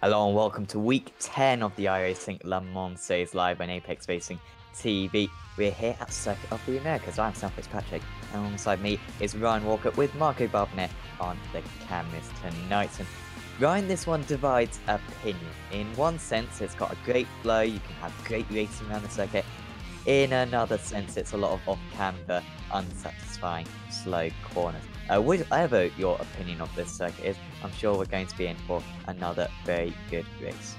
Hello and welcome to week 10 of the iRacing Le Mans Series live on Apex Racing TV. We're here at Circuit of the Americas. I'm Sam Fitzpatrick, and alongside me is Ryan Walker with Marco Barbanera on the cameras tonight. And Ryan, this one divides opinion. In one sense, it's got a great flow, you can have great racing around the circuit. In another sense, it's a lot of off-camber, unsatisfying, slow corners. Whatever your opinion of this circuit is, I'm sure we're going to be in for another very good race.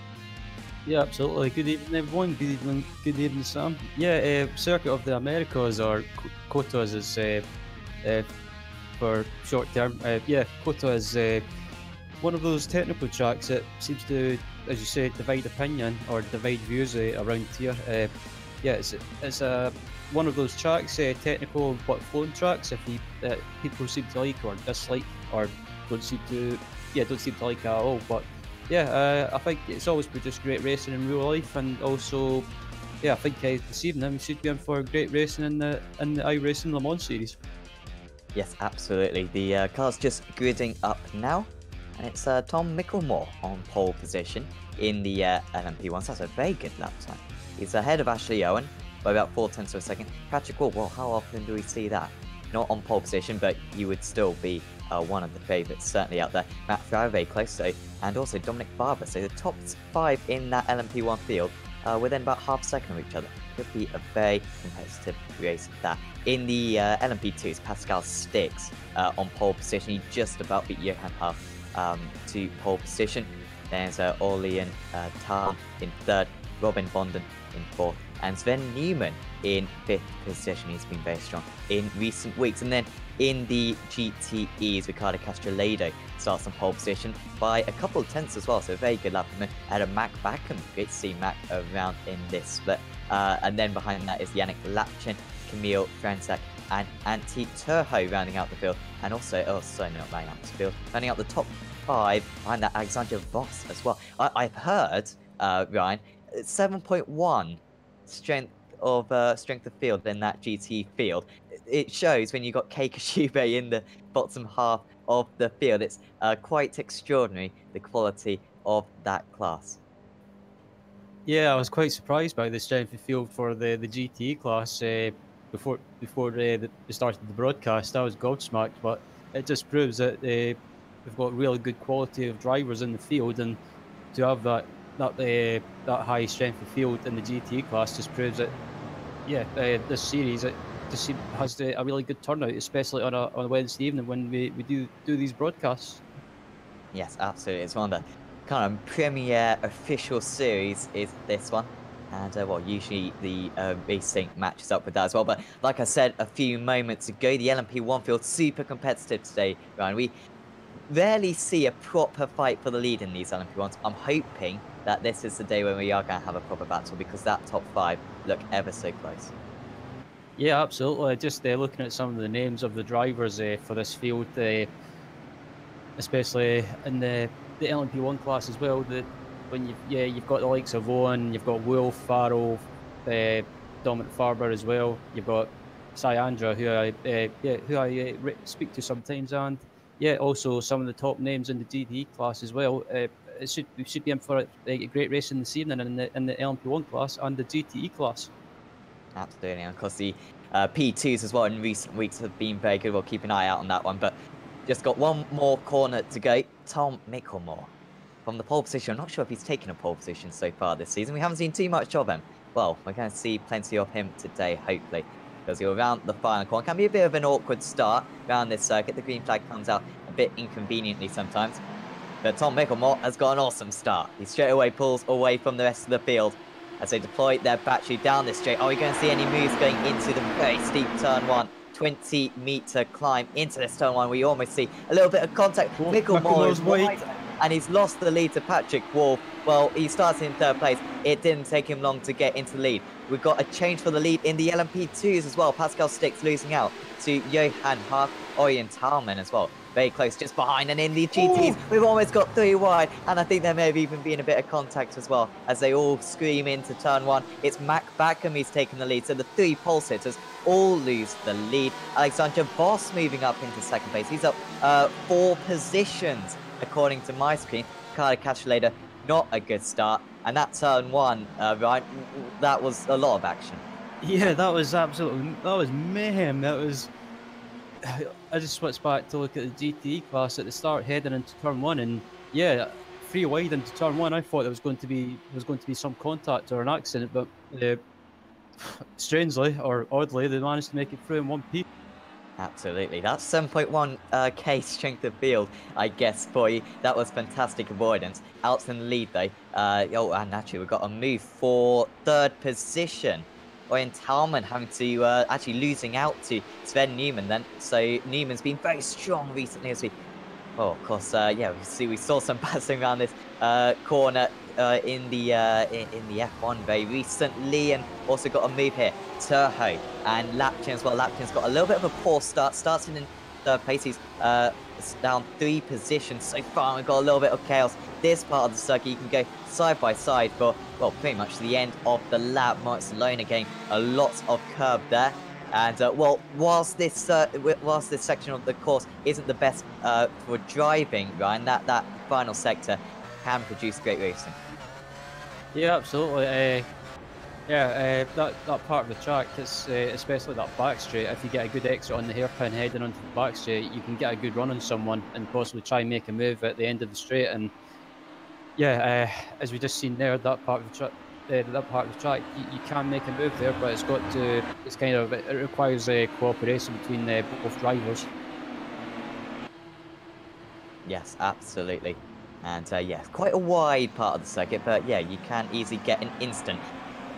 Yeah, absolutely. Good evening, everyone. Good evening, Sam. Yeah, Circuit of the Americas, or COTA as it's for short term. Yeah, COTA is one of those technical tracks that seems to, as you say, divide opinion or divide views around here. Yeah, it's one of those tracks, technical but flowing tracks. If people seem to like or dislike or don't seem to like it at all. But yeah, I think it's always produced great racing in real life, and also, yeah, I think this evening we should be in for great racing in the iRacing Le Mans series. Yes, absolutely. The car's just gridding up now, and it's Tom Micklemore on pole position in the LMP1. So that's a very good lap time. He's ahead of Ashley Owen by about 0.4 of a second. Patrick Wall, well, how often do we see that? Not on pole position, but you would still be one of the favourites, certainly out there. Matt Farah very close, so, and also Dominic Barber. So the top 5 in that LMP1 field within about half a second of each other. Could be a very competitive race at that. In the LMP2s, Pascal Sticks on pole position. He just about beat Johan Huff to pole position. There's Orlean Tal in 3rd, Robin Bonden in 4th, and Sven Newman in 5th position. He's been very strong in recent weeks. And then in the GTEs, Ricardo Castrolado starts on pole position by a couple of tenths as well, so a very good lap. And then had a Mac Backham. Great to see Mac around in this split. And then behind that is Yannick Lapchin, Camille Franczak, and Antti Turho rounding out the field. And also, not rounding out the field, rounding out the top 5 behind that Alexander Voss as well. I've heard, Ryan, 7.1 strength of field in that GT field. It shows when you got Kei Kashibe in the bottom half of the field. It's quite extraordinary, the quality of that class. Yeah, I was quite surprised by the strength of field for the GTE class before the start of the broadcast. I was gobsmacked, but it just proves that we've got really good quality of drivers in the field, and to have that high strength of field in the GTE class just proves that, yeah, this series has a really good turnout, especially on a Wednesday evening when we do these broadcasts. Yes, absolutely. It's one of the kind of premier official series is this one. And, well, usually the racing matches up with that as well. But like I said a few moments ago, the LMP1 field super competitive today, Ryan. We rarely see a proper fight for the lead in these LMP1s. I'm hoping that this is the day when we are going to have a proper battle, because that top 5 look ever so close. Yeah, absolutely. Just looking at some of the names of the drivers for this field, especially in the LMP1 class as well. When you've got the likes of Owen, you've got Wolf, Farrell, Dominic Farber as well. You've got Syandra, who I speak to sometimes, and yeah, also some of the top names in the GT class as well. We should be in for a great racing this evening in the LMP1 class and the GTE class. Absolutely, and of course the P2s as well in recent weeks have been very good. We'll keep an eye out on that one, but just got one more corner to go. Tom Micklemore from the pole position. I'm not sure if he's taken a pole position so far this season. We haven't seen too much of him. Well, we're going to see plenty of him today, hopefully, because he'll round the final corner. Can be a bit of an awkward start around this circuit. The green flag comes out a bit inconveniently sometimes. But Tom Micklemore has got an awesome start. He straight away pulls away from the rest of the field as they deploy their battery down this straight. Are we going to see any moves going into the very steep turn 1? 20-meter climb into this turn 1. We almost see a little bit of contact. Micklemore is wide, and he's lost the lead to Patrick Wolf. Well, he starts in 3rd place. It didn't take him long to get into the lead. We've got a change for the lead in the LMP2s as well. Pascal Sticks losing out to Johan Hart, Orion Talman as well. Very close, just behind. And in the GTs, we've almost got 3 wide. And I think there may have even been a bit of contact as well as they all scream into turn 1. It's Mac Backham who's taking the lead. So the 3 pole sitters all lose the lead. Alexander Voss moving up into 2nd place. He's up 4 positions according to my screen. Ricardo Castrolado not a good start. And that turn one, right, that was a lot of action. Yeah, that was mayhem. That was. I just switched back to look at the GTE class at the start, heading into turn one, and yeah, free wide into turn one. I thought there was going to be some contact or an accident, but strangely or oddly, they managed to make it through in one piece. Absolutely. That's 7.1 K strength of field, I guess, for you. That was fantastic avoidance. Out in the lead, though. Oh, and actually, we've got a move for third position. Orion Talman having to, actually losing out to Sven Newman then. So Newman's been very strong recently as we... Oh, of course, yeah, we saw some passing around this corner in the F1 very recently, and also got a move here. Turho and Lapchin as well. Lapchin's got a little bit of a poor start, starting in third place. He's down 3 positions so far. We've got a little bit of chaos. This part of the circuit, you can go side by side for, well, pretty much the end of the lap. Barcelona getting a lot of curb there. And well, whilst this section of the course isn't the best for driving, Ryan, that final sector can produce great racing. Yeah, absolutely. That part of the track, it's especially that back straight. If you get a good exit on the hairpin heading onto the back straight, you can get a good run on someone and possibly try and make a move at the end of the straight. And yeah, as we just seen there, that part of the track. You can make a move there, but it requires cooperation between both drivers. Yes, absolutely. And yeah, quite a wide part of the circuit, but yeah, you can easily get an instant.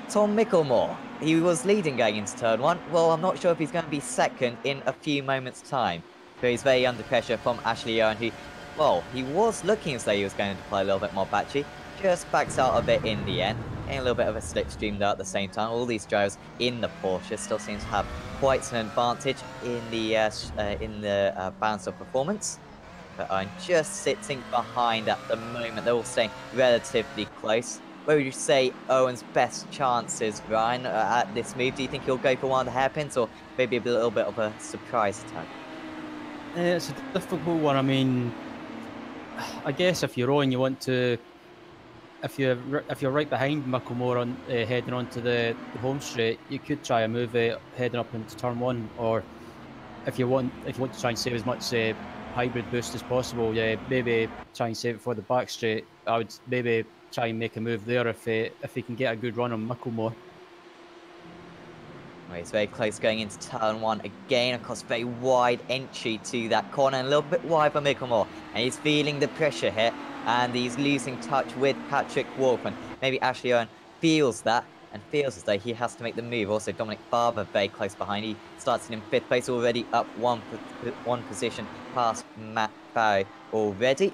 Tom Micklemore, he was leading going into turn one. Well, I'm not sure if he's going to be second in a few moments' time, but he's very under pressure from Ashley Owen, who, well, he was looking as though he was going to play a little bit more batchy, just backs out of it in the end. And a little bit of a slipstream there at the same time. All these drivers in the Porsche still seem to have quite an advantage in the balance of performance. But I'm just sitting behind at the moment. They're all staying relatively close. Where would you say Owen's best chances, Ryan, at this move? Do you think he'll go for one of the hairpins, or maybe a little bit of a surprise attack? It's a difficult one. I mean, I guess if you're Owen, you want to. If you're right behind Micklemore on heading onto the home straight, you could try a move heading up into turn one, or if you want to try and save as much hybrid boost as possible, yeah, maybe try and save it for the back straight. I would maybe try and make a move there if he can get a good run on Micklemore. Well, he's very close going into turn one again. Of course, very wide entry to that corner, and a little bit wide for Micklemore, and he's feeling the pressure here. And he's losing touch with Patrick Wolfman. Maybe Ashley Owen feels that and feels as though he has to make the move. Also, Dominic Barber very close behind. He starts in 5th place, already up one position past Matt Barrow already.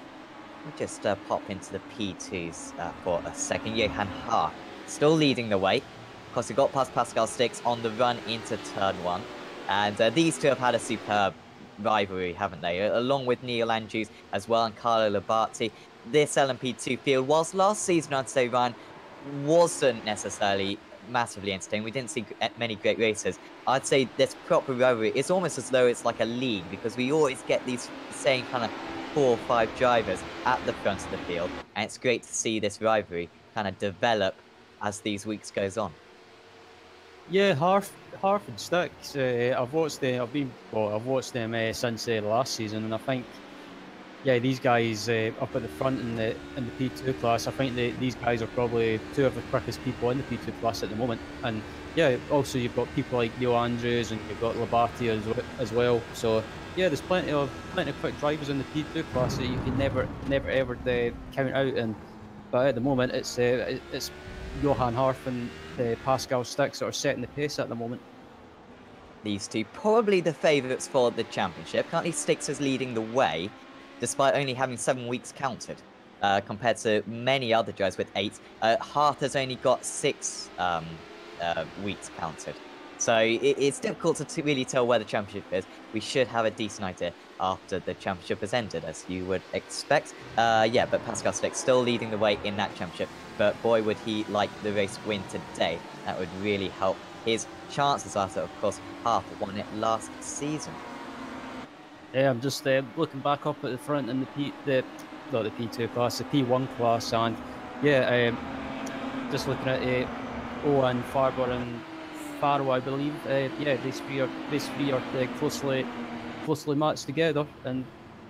We'll just pop into the P2s for a second. Johan Ha still leading the way. Of course, he got past Pascal Stix on the run into turn one. And these two have had a superb rivalry, haven't they? Along with Neil Andrews as well and Carlo Labate. This LMP2 field, whilst last season I'd say, Ryan, wasn't necessarily massively entertaining, we didn't see many great races. I'd say this proper rivalry, it's almost as though it's like a league, because we always get these same kind of 4 or 5 drivers at the front of the field, and it's great to see this rivalry kind of develop as these weeks goes on. Yeah, Harf and Sticks. I've watched them since last season, and I think, yeah, these guys up at the front in the P2 class, I think these guys are probably 2 of the quickest people in the P2 class at the moment. And yeah, also you've got people like Neil Andrews and you've got Labate as well. So yeah, there's plenty of quick drivers in the P2 class that you can never ever count out. But at the moment, it's Johan Harf and Pascal Stix that are setting the pace at the moment. These two probably the favourites for the championship. Currently, Stix is leading the way, despite only having 7 weeks counted, compared to many other drivers with 8. Hart has only got 6 weeks counted. So it's difficult to really tell where the championship is. We should have a decent idea after the championship has ended, as you would expect. Yeah, but Pascal Stix still leading the way in that championship. But boy, would he like the race win today. That would really help his chances after, of course, Hart won it last season. Yeah, I'm just looking back up at the front in the P2 class, the P1 class, and Yeah, just looking at Owen, Farber, and Faro, I believe. Yeah, these three are closely matched together, and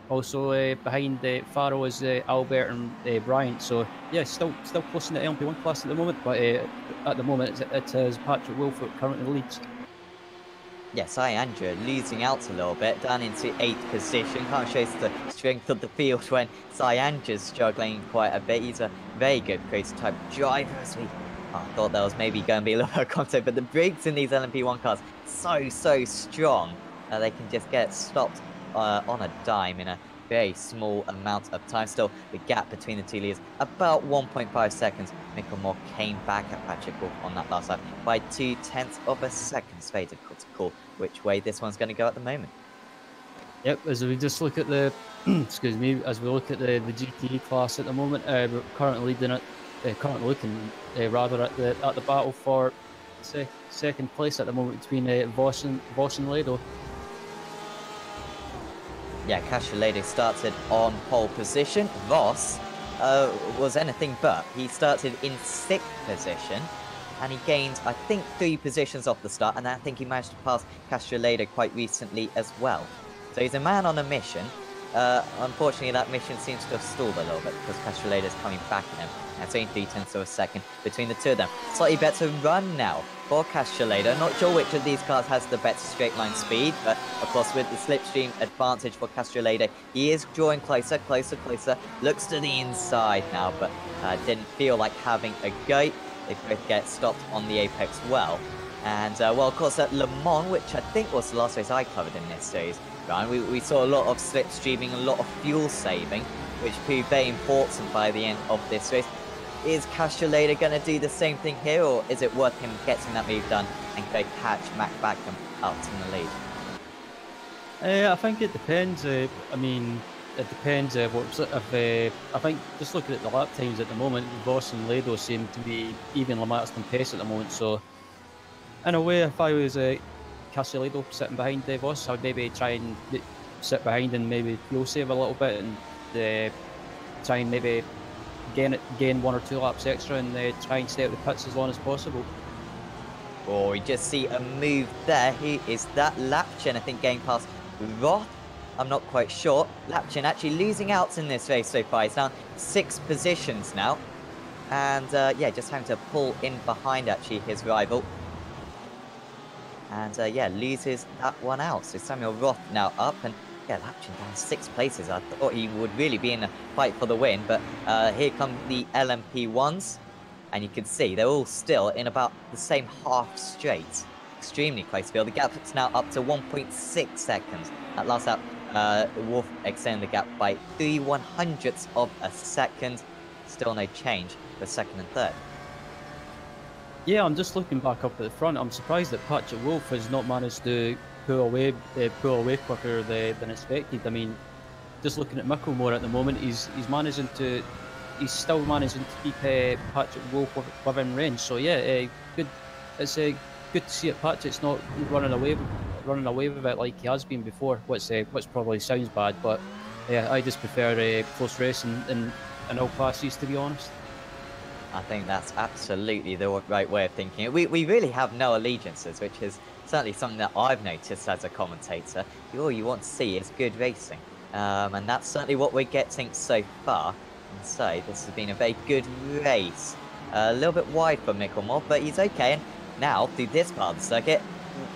also behind Faro is Albert and Bryant. So yeah, still close in the LMP1 class at the moment, but at the moment it is Patrick Wolf that currently leads. Yes, Andrew losing out a little bit, down into 8th position. Kind of shows the strength of the field when Andrew's struggling quite a bit. He's a very good prototype driver, as we thought there was maybe going to be a little bit of contact, but the brakes in these LMP1 cars so strong that they can just get stopped on a dime in a very small amount of time. Still, the gap between the two leaders about 1.5 seconds. Micklemore came back at Patrick Wolf on that last lap by 0.2 of a second. It's very difficult to call which way this one's going to go at the moment. Yep, as we just look at the excuse me, as we look at the GTE class at the moment, we're currently leading it. Currently looking rather at the battle for second place at the moment between Voss and Lado. Yeah, Castellado started on pole position. Voss was anything but. He started in 6th position, and he gained, I think, 3 positions off the start, and I think he managed to pass Castellado quite recently as well. So he's a man on a mission. Unfortunately, that mission seems to have stalled a little bit because Castellado is coming back at him. That's only 0.3 of a second between the two of them. Slightly better run now for Castellado. Not sure which of these cars has the better straight line speed, but of course with the slipstream advantage for Castellado, he is drawing closer. Looks to the inside now, but didn't feel like having a go. They both get stopped on the apex well. And well, of course at Le Mans, which I think was the last race I covered in this series, right, we saw a lot of slipstreaming, a lot of fuel saving, which proved very important by the end of this race. Is Castellado going to do the same thing here, or is it worth him getting that move done and go catch Mac Backham out in the lead? I think it depends. I mean, it depends. I think just looking at the lap times at the moment, Voss and Lado seem to be evenly matched in pace at the moment. So, in a way, if I was Castellado sitting behind Voss, I'd maybe try and sit behind and maybe fuel save a little bit and try and maybe gain 1 or 2 laps extra and try and stay out the pits as long as possible. Oh, we just see a move there. Who is that? Lapchin, I think, going past Roth. I'm not quite sure. Lapchin actually losing out in this race so far. He's down 6 positions now. And yeah, just having to pull in behind actually his rival. And yeah, loses that one out. So Samuel Roth now up, and yeah, Lapchin down 6 places. I thought he would really be in a fight for the win, but here come the LMP1s, and you can see they're all still in about the same half straight. Extremely close field. The gap is now up to 1.6 seconds. At last lap, Wolf extended the gap by 0.03 of a second. Still no change for second and third. Yeah, I'm just looking back up at the front. I'm surprised that Patrick Wolf has not managed to pull away quicker than expected. I mean, just looking at Micklemore at the moment, he's still managing to keep Patrick Wolf within range. So yeah, good. It's good to see it. Patrick's not running away with it like he has been before, which probably sounds bad, but yeah, I just prefer close racing in all classes, to be honest. I think that's absolutely the right way of thinking. We really have no allegiances, which is certainly something that I've noticed as a commentator. All you want to see is good racing. And that's certainly what we're getting so far. And so this has been a very good race. A little bit wide for Micklemore, but he's okay. And now, through this part of the circuit,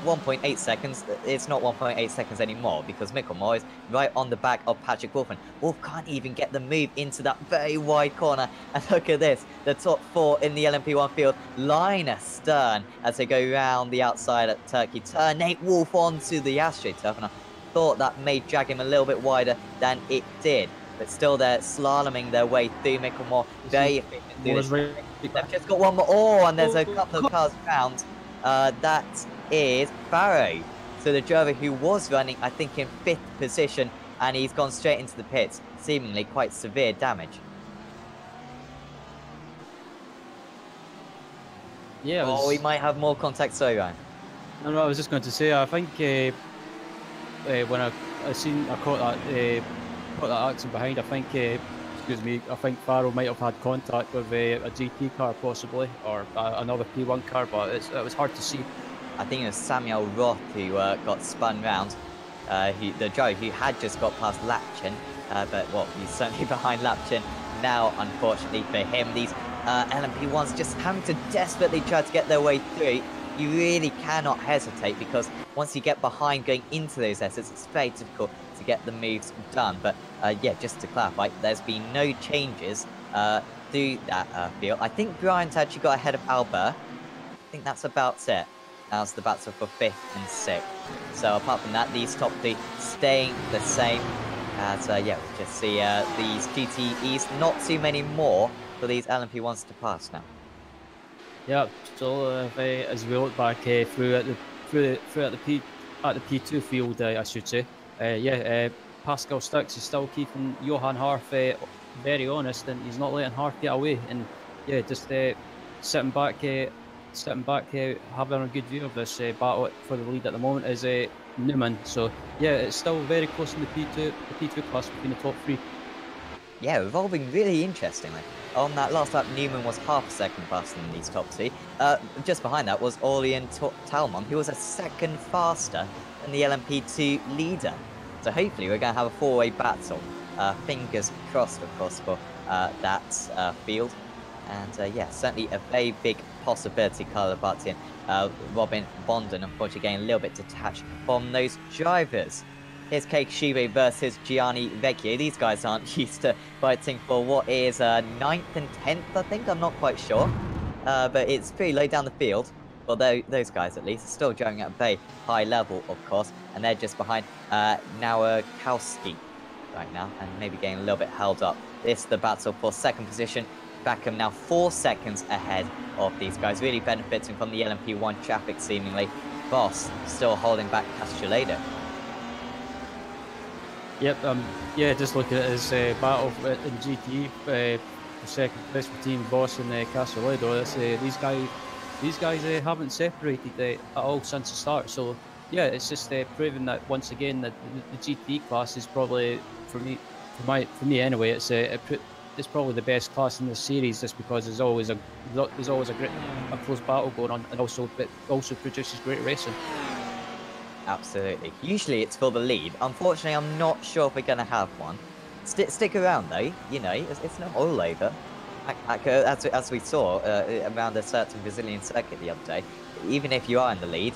1.8 seconds, it's not 1.8 seconds anymore because Micklemore is right on the back of Patrick Wolf, and Wolf can't even get the move into that very wide corner. And look at this, the top 4 in the LMP1 field line astern as they go round the outside at Turkey Turn. Nate Wolf onto the AstroTurf, and I thought that may drag him a little bit wider than it did, but still they're slaloming their way through Micklemore. Very efficient through this. They've just got one more. Oh, and there's a couple of cars round. That is Barrow. So the driver who was running, I think, in 5th position, and he's gone straight into the pits, seemingly quite severe damage. Yeah. Oh, we might have more contact. Sorry, Ryan. No, I was just going to say, I think when I caught that accident behind, I think excuse me, I think Farrell might have had contact with a GT car possibly, or another P1 car, but it was hard to see. I think it was Samuel Roth who got spun round. The driver who had just got past Lapchin, but well, he's certainly behind Lapchin now. Unfortunately for him, these LMP1s just having to desperately try to get their way through. You really cannot hesitate, because once you get behind going into those exits, it's very difficult to get the moves done. But yeah, just to clarify, there's been no changes through that field. I think Bryant actually got ahead of Albert. I think that's about it. As the battle for 5th and 6th. So apart from that, these top 3 staying the same. As yeah, we just see these GTEs, not too many more for these LMP1s to pass now. Yeah, so as we look back through at the P2 field, I should say, yeah, Pascal Stux is still keeping Johan Harf very honest, and he's not letting Harf get away. And yeah, just sitting back, having a good view of this battle for the lead at the moment is Newman. So yeah, it's still very close in the P2 class between the top 3. Yeah, evolving really interestingly. On that last lap, Newman was half a second faster than these top 2. Just behind that was Orlean Talmon, who was a second faster than the LMP2 leader. So hopefully we're going to have a 4-way battle. Fingers crossed, of course, for that field. And yeah, certainly a very big possibility, Carlo Barty and Robin Bonden, unfortunately getting a little bit detached from those drivers. Here's Kei Kishibe versus Gianni Vecchio. These guys aren't used to fighting for what is 9th and 10th, I think. I'm not quite sure. But it's pretty low down the field. Well, those guys, at least, are still driving at a very high level, of course. And they're just behind Nowakowski right now, and maybe getting a little bit held up. This is the battle for 2nd position. Backham now 4 seconds ahead of these guys, really benefiting from the LMP1 traffic, seemingly. Voss still holding back Castellado. Yep, yeah, just looking at his battle in GT, the 2nd place between Voss and Castellado. These guys haven't separated at all since the start. So yeah, it's just proving that once again that the GT class is probably, for me anyway, it's probably the best class in the series, just because there's always a close battle going on, and also produces great racing. Absolutely. Usually it's for the lead. Unfortunately, I'm not sure if we're going to have one. Stick around though. You know, it's not all over. As we saw around a certain Brazilian circuit the other day, even if you are in the lead,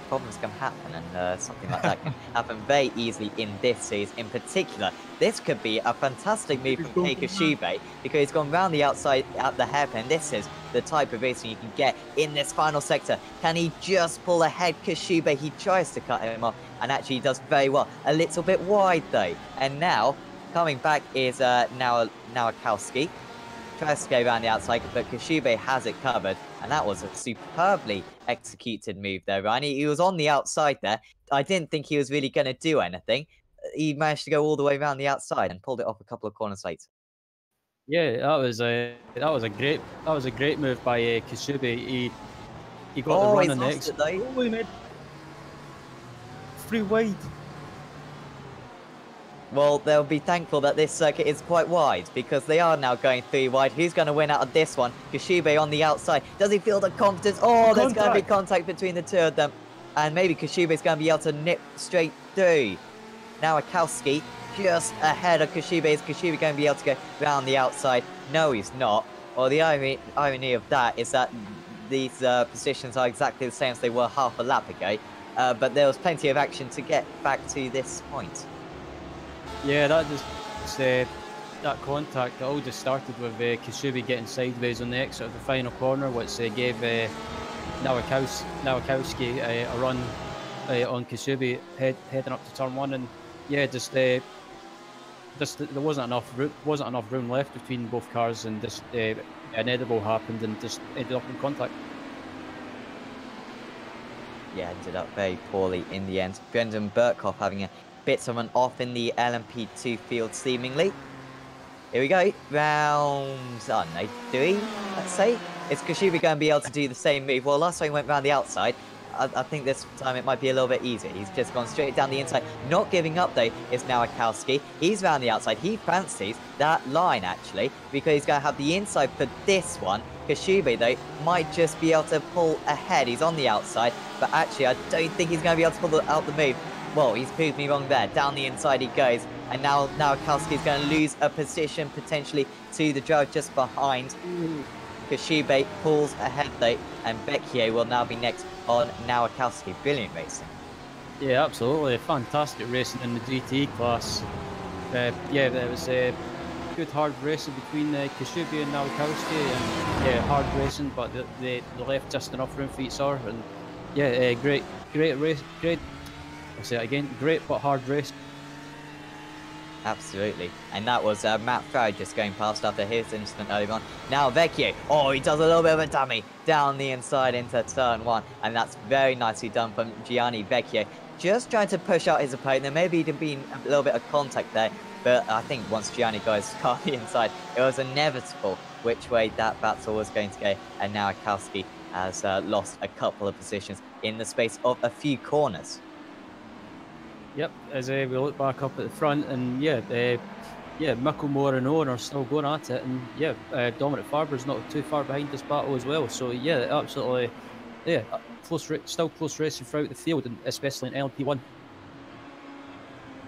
problems can happen, and something like that can happen very easily in this series in particular. This could be a fantastic move from Kei Kishibe, because he's gone round the outside at the hairpin. This is the type of racing you can get in this final sector. Can he just pull ahead Kishibe? He tries to cut him off, and actually does very well. A little bit wide though. And now, coming back is Nowakowski. Tries to go around the outside, but Kishibe has it covered, and that was a superbly executed move there, Ryan. He was on the outside there. I didn't think he was really going to do anything. He managed to go all the way around the outside and pulled it off a couple of corners later. Yeah, that was a great move by Kishibe. He got the run on the exit. Oh, he made 3 wide. Well, they'll be thankful that this circuit is quite wide, because they are now going 3 wide. Who's going to win out of this one? Kishibe on the outside. Does he feel the confidence? Oh, there's going to be contact between the 2 of them. And maybe Kishibe's going to be able to nip straight through. Now Nowakowski just ahead of Kishibe. Is Kishibe going to be able to go round the outside? No, he's not. Well, the irony of that is that these positions are exactly the same as they were half a lap ago. But there was plenty of action to get back to this point. Yeah, that contact all just started with Kishibe getting sideways on the exit of the final corner, which gave Nowakowski a run on Kishibe heading up to turn 1, and yeah, just there wasn't enough room left between both cars, and just inedible happened and just ended up in contact. Yeah, ended up very poorly in the end. Brendan Burkhoff having a bit of an off in the LMP2 field, seemingly. Here we go. Round, 3, let's say. Is Kishibe going to be able to do the same move? Well, last time he went round the outside, I think this time it might be a little bit easier. He's just gone straight down the inside. Not giving up, though, is now Akowski. He's round the outside. He fancies that line, actually, because he's going to have the inside for this one. Kashibe, though, might just be able to pull ahead. He's on the outside, but actually, I don't think he's going to be able to pull out the move. Well, he's proved me wrong there. Down the inside he goes. And now Akowski is going to lose a position, potentially, to the driver just behind. Kashibe pulls ahead, though, and Vecchio will now be next on Nawakowski. Brilliant racing. Yeah, absolutely. Fantastic racing in the GT class. Yeah, there was good hard racing between Kashibe and Nawakowski. And yeah, hard racing, but they left just enough room for each other. And yeah, great race. I'll say it again. Great but hard race. Absolutely. And that was Matt Farrow just going past after his incident earlier on. Now Vecchio. Oh, he does a little bit of a dummy down the inside into turn one. And that's very nicely done from Gianni Vecchio. Just trying to push out his opponent. There may be been a little bit of contact there. But I think once Gianni goes past the inside, it was inevitable which way that battle was going to go. And now Akowski has lost a couple of positions in the space of a few corners. Yep, as we look back up at the front, and yeah, Micklemore and Owen are still going at it, and yeah, Dominic Farber's not too far behind this battle as well. So yeah, absolutely, yeah, still close racing throughout the field, and especially in LP1.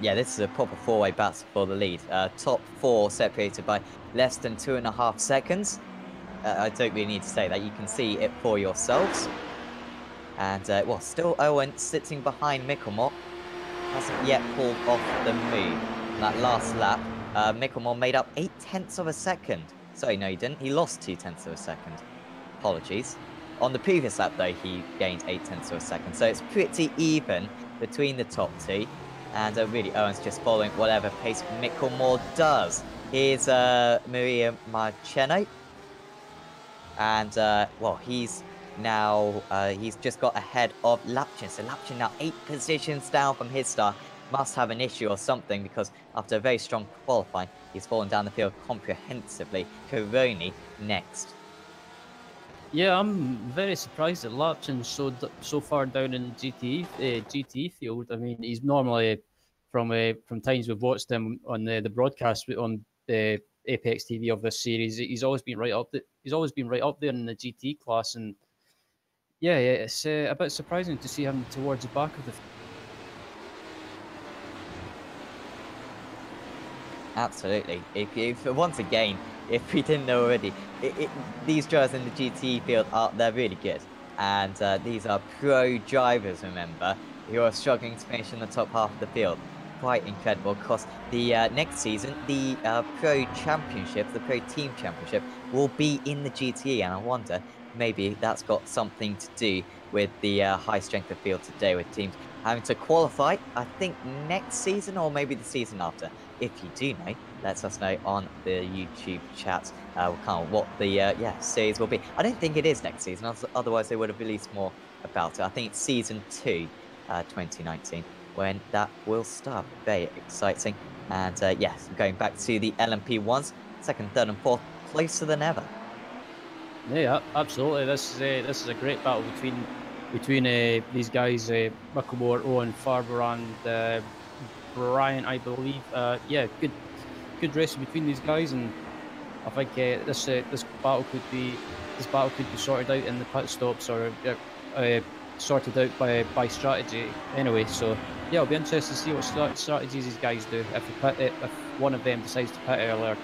Yeah, this is a proper four-way battle for the lead. Top four separated by less than 2.5 seconds. I don't really need to say that. You can see it for yourselves. And well, still Owen sitting behind Micklemore. Hasn't yet pulled off the move. That last lap, Micklemore made up 0.8 of a second. Sorry, no, he didn't. He lost 0.2 of a second. Apologies. On the previous lap, though, he gained 0.8 of a second. So it's pretty even between the top two. And really, Owen's just following whatever pace Micklemore does. Here's Maria Marcheno. And, well, he's now, he's just got ahead of Lapchin. So Lapchin now 8 positions down from his start. Must have an issue or something, because after a very strong qualifying, he's fallen down the field comprehensively. Coroni next. Yeah, I'm very surprised that Lapchin's so far down in the GT field. I mean, he's normally from times we've watched him on the broadcast on the Apex TV of this series. He's always been right up. He's always been right up there in the GT class, and yeah, it's a bit surprising to see him towards the back of the. Absolutely. If once again, if we didn't know already, these drivers in the GT field they're really good, and these are pro drivers. Remember, who are struggling to finish in the top half of the field. Quite incredible. Because the next season, the pro championship, the pro team championship, will be in the GTE, and I wonder maybe that's got something to do with the high strength of field today, with teams having to qualify, I think, next season or maybe the season after. If you do know, let us know on the YouTube chat kind of what the series will be. I don't think it is next season, otherwise they would have released more about it. I think it's season 2, 2019, when that will start. Very exciting. And yes, going back to the LMP1s, second, third and fourth, closer than ever. Yeah, absolutely. This is a great battle between these guys, Micklemore, Owen, Farber, and Brian, I believe. Yeah, good racing between these guys, and I think this battle could be sorted out in the pit stops, or sorted out by strategy anyway. So yeah, it'll be interesting to see what strategies these guys do. If one of them decides to pit earlier,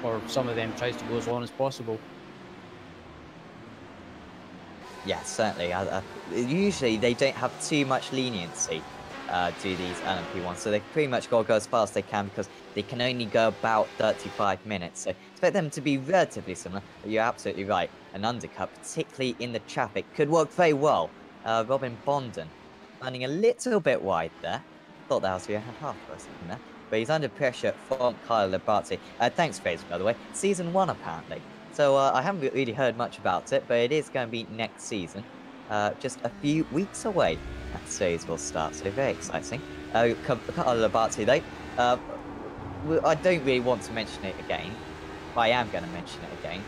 or some of them tries to go as long as possible. Yeah, certainly. Usually they don't have too much leniency, do these LMP1s, so they pretty much got to go as fast as they can, because they can only go about 35 minutes. So expect them to be relatively similar, but you're absolutely right. An undercut, particularly in the traffic, could work very well. Robin Bonden running a little bit wide there. Thought that was the half for a second there. But he's under pressure from Kyle Labate. Thanks, Fraser, by the way. Season 1, apparently. So I haven't really heard much about it, but it is going to be next season. Just a few weeks away, that series will start, so very exciting. Kyle Labate, though, I don't really want to mention it again, but I am going to mention it again.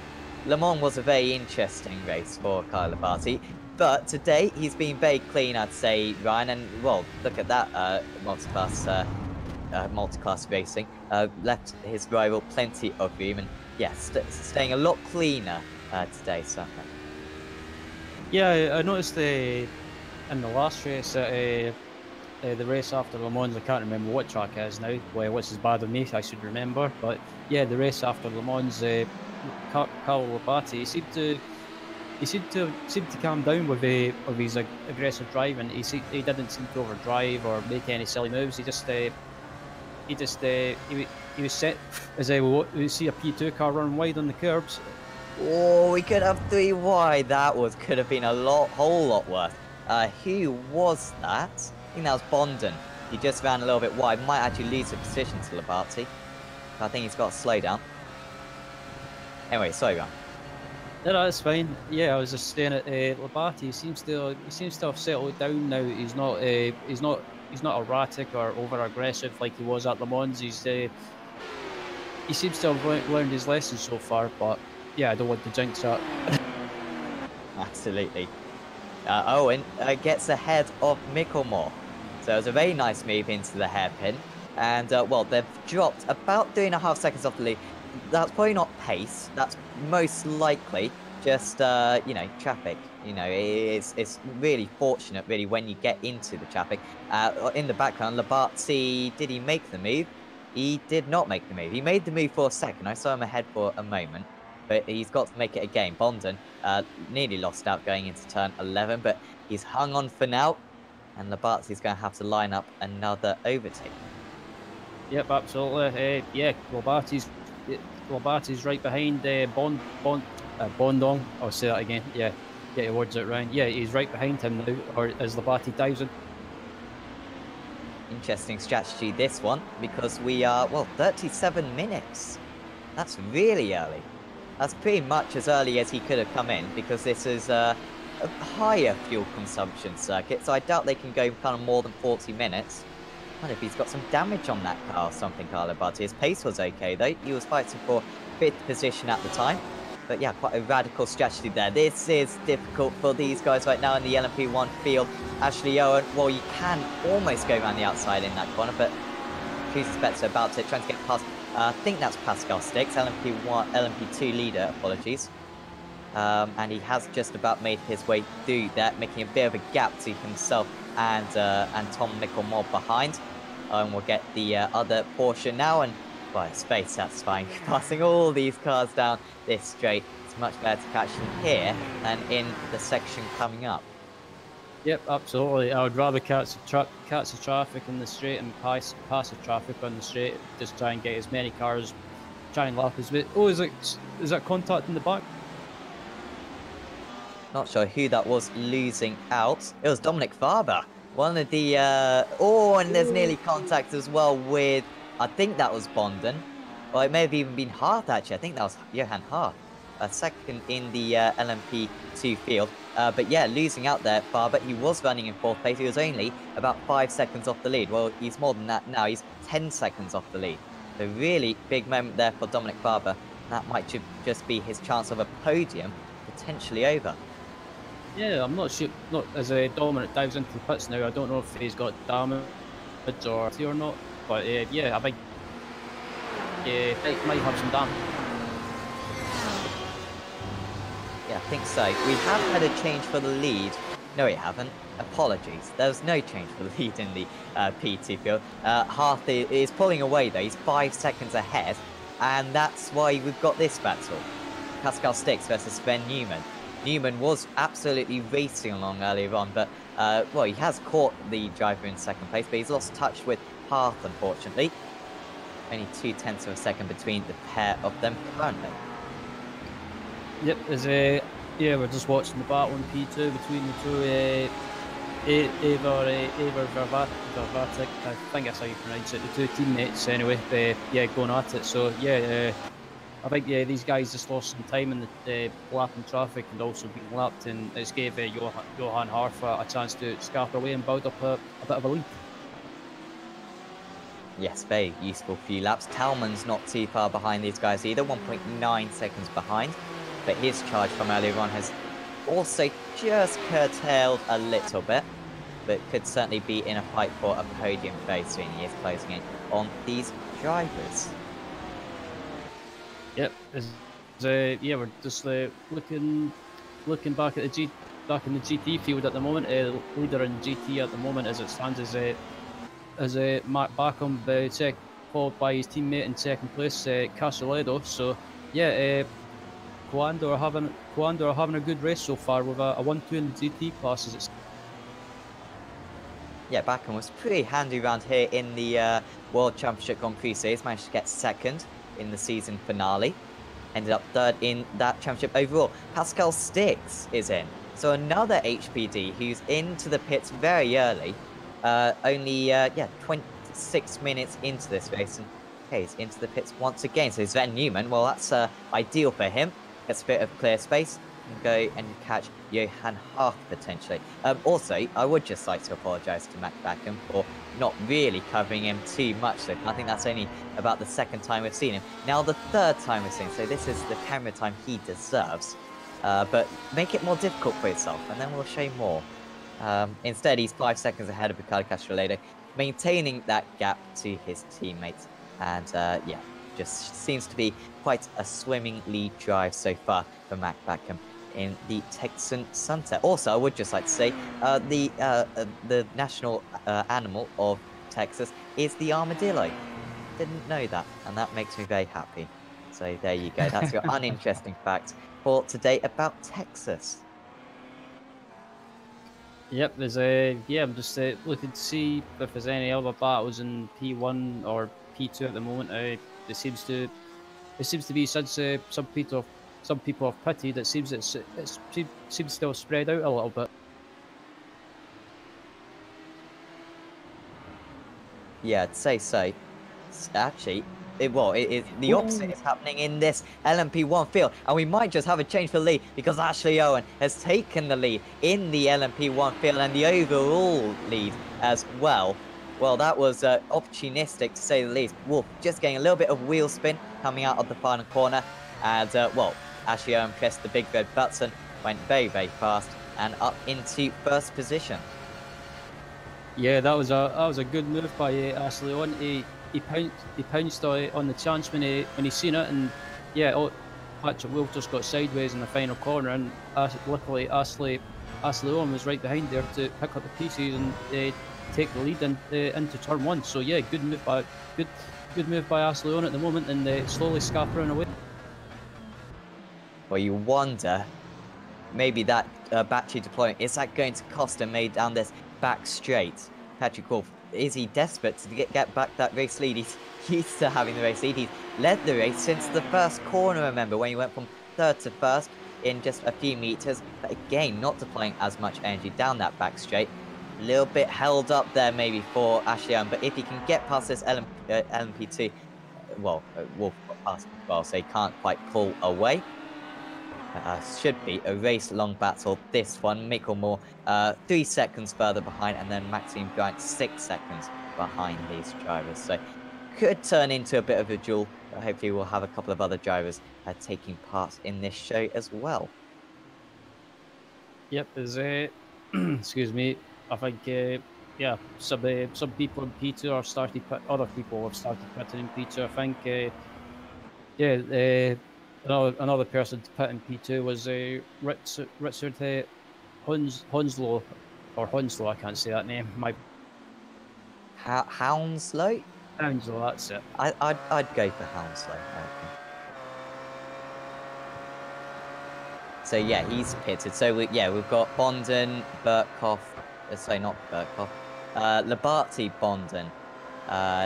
Le Mans was a very interesting race for Kyle Labate. But today, he's been very clean, I'd say, Ryan. And, well, look at that multi-class racing. Left his rival plenty of room. And, yeah, staying a lot cleaner today, certainly. Yeah, I noticed in the last race that the race after Le Mans, I can't remember what track it is now, which is bad on me, I should remember. But yeah, the race after Le Mans, Carlo Labate, he seemed to calm down with his aggressive driving. He didn't seem to overdrive or make any silly moves. He was set as we see a P2 car run wide on the curbs. Oh, we could have 3 wide. Could have been a whole lot worse. Who was that? I think that was Bonden. He just ran a little bit wide. Might actually lose the position to Labate. I think he's got to slow down. Anyway, sorry, Ron. No, that's fine. Yeah, I was just saying that Labate he seems to have settled down now. He's not erratic or over aggressive like he was at Le Mans. He seems to have learned his lessons so far. But yeah, I don't want to jinx that. Absolutely. Owen gets ahead of Mickelmore. So it was a very nice move into the hairpin. And, well, they've dropped about 3.5 seconds off the lead. That's probably not pace. That's most likely just, you know, traffic. You know, it's really fortunate, really, when you get into the traffic. In the background, Labate, did he make the move? He did not make the move. He made the move for a second. I saw him ahead for a moment. But he's got to make it again. Bonden nearly lost out going into turn 11, but he's hung on for now. And Labate's going to have to line up another overtake. Yep, absolutely. Yeah, Labate's right behind Bondong. I'll say that again. Yeah, get your words out, Ryan. Yeah, he's right behind him now, or as Labate dives in. Interesting strategy, this one, because we are, well, 37 minutes. That's really early. That's pretty much as early as he could have come in, because this is a higher fuel consumption circuit, so I doubt they can go kind of more than 40 minutes. I wonder if he's got some damage on that car or something, Carlo Barty. His pace was okay, though. He was fighting for 5th position at the time. But yeah, quite a radical strategy there. This is difficult for these guys right now in the LMP1 field. Ashley Owen, well, you can almost go around the outside in that corner, but chooses better about it, trying to get past. I think that's Pascal Sticks, LMP2 leader, apologies. And he has just about made his way through that, making a bit of a gap to himself and Tom Mickelmore behind. And we'll get the other portion now, and well, it's very satisfying passing all these cars down this straight. It's much better to catch them here than in the section coming up. Yep, absolutely. I would rather catch the traffic in the straight and pass the traffic on the straight. Just try and get as many cars, try and lap as bit. Oh, is that contact in the back? Not sure who that was losing out. It was Dominic Farber. One of the oh, and there's nearly contact as well with, I think that was Bonden. Or it may have even been Hart, actually. I think that was Johan Hart. Second in the LMP2 field. But yeah, losing out there, Farber. He was running in 4th place. He was only about 5 seconds off the lead. Well, he's more than that now. He's 10 seconds off the lead. A really big moment there for Dominic Farber. That might just be his chance of a podium potentially over. Yeah, I'm not sure. Not as Dominic dives into the pits now. I don't know if he's got damage or not. But yeah, I think he might have some damage. Yeah, I think so. We have had a change for the lead. No, we haven't. Apologies. There was no change for the lead in the P2 field. Hart is pulling away, though. He's 5 seconds ahead. And that's why we've got this battle. Pascal Sticks versus Sven Newman. Newman was absolutely racing along earlier on, but, well, he has caught the driver in 2nd place, but he's lost touch with Hart, unfortunately. Only 0.2 of a second between the pair of them currently. Yep, yeah, we're just watching the battle in P2 between the two, Eivor Vervatic, I think that's how you pronounce it, the two teammates anyway, yeah, going at it. So yeah, I think these guys just lost some time in the lapping traffic and also being lapped, and it's gave Johan Harfa a chance to scarper away and build up a bit of a lead. Yes, very useful few laps. Talman's not too far behind these guys either, 1.9 seconds behind. But his charge from earlier on has also just curtailed a little bit, but could certainly be in a fight for a podium very soon. He is closing in on these drivers. Yep. Yeah, we're just looking back at back in the GT field at the moment. Leader in GT at the moment as it stands as Matt Backham, followed by his teammate in second place, Castelletto. So yeah, Coando are having a good race so far with a 1-2 in the GT classes. Yeah, Backham was pretty handy around here in the World Championship Grand Prix series. Managed to get second in the season finale. Ended up third in that championship overall. Pascal Stix is in. So another HPD who's into the pits very early. Only 26 minutes into this race. And okay, he's into the pits once again. So Sven Newman, well, that's ideal for him. Gets a bit of clear space. And go and catch Johan Haaf potentially. Also, I would just like to apologise to Matt Backham for not really covering him too much. So I think that's only about the second time we've seen him. Now the third time we've seen him, so this is the camera time he deserves. But make it more difficult for yourself, and then we'll show you more. Instead, he's 5 seconds ahead of Ricardo Castelletto, maintaining that gap to his teammates. And yeah, just seems to be quite a swimming lead drive so far for Matt Backham in the Texan Sunset. Also, I would just like to say the national animal of Texas is the armadillo. Didn't know that, and that makes me very happy. So there you go. That's your uninteresting fact for today about Texas. Yep, I'm just looking to see if there's any other battles in P1 or P2 at the moment. It seems to be since some people have pitted. It seems seems to have spread out a little bit. Yeah, I'd say so. Actually, the opposite is happening in this LMP1 field, and we might just have a change for lead because Ashley Owen has taken the lead in the LMP1 field and the overall lead as well. Well, that was opportunistic to say the least. Wolf just getting a little bit of wheel spin coming out of the final corner, and well, Ashley Owen pressed the big red button, went very, very fast, and up into first position. Yeah, that was a good move by Ashley Owen. He pounced on the chance when he seen it, and yeah, Patrick Wolf just got sideways in the final corner, and luckily Ashley Owen was right behind there to pick up the pieces and take the lead into turn one. So yeah, good move by Ashley Owen at the moment, and slowly scampering away. Well, you wonder, maybe that battery deployment, is that going to cost him made down this back straight? Patrick Wolf, is he desperate to get back that race lead? He's used to having the race lead. He's led the race since the first corner, remember, when he went from third to first in just a few meters. But again, not deploying as much energy down that back straight. A little bit held up there maybe for Ashley Owen, but if he can get past this LMP2, well, Wolf got past as well, so he can't quite pull away. Should be a race-long battle, this one. Mikkel Moore 3 seconds further behind, and then Maxime Bryant 6 seconds behind these drivers. So could turn into a bit of a duel, but hopefully we'll have a couple of other drivers taking part in this show as well. Yep, there's excuse me. I think yeah, some people in P2 are starting. Other people have started pitting in P2. I think yeah. Another person to pit in P2 was Richard Hounslow, or Hounslow, I can't say that name. Hounslow? Hounslow, that's it. I'd go for Hounslow. So yeah, he's pitted. So we've got Bonden, Burkhoff, sorry, not Burkhoff, Labarty, Bonden,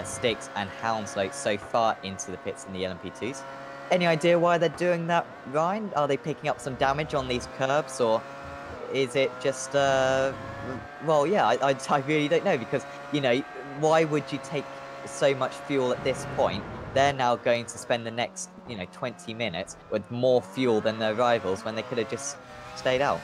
Stix, and Hounslow so far into the pits in the LMP2s. Any idea why they're doing that, Ryan? Are they picking up some damage on these curbs, or is it just, well, yeah, I really don't know, because, you know, why would you take so much fuel at this point? They're now going to spend the next, 20 minutes with more fuel than their rivals when they could have just stayed out.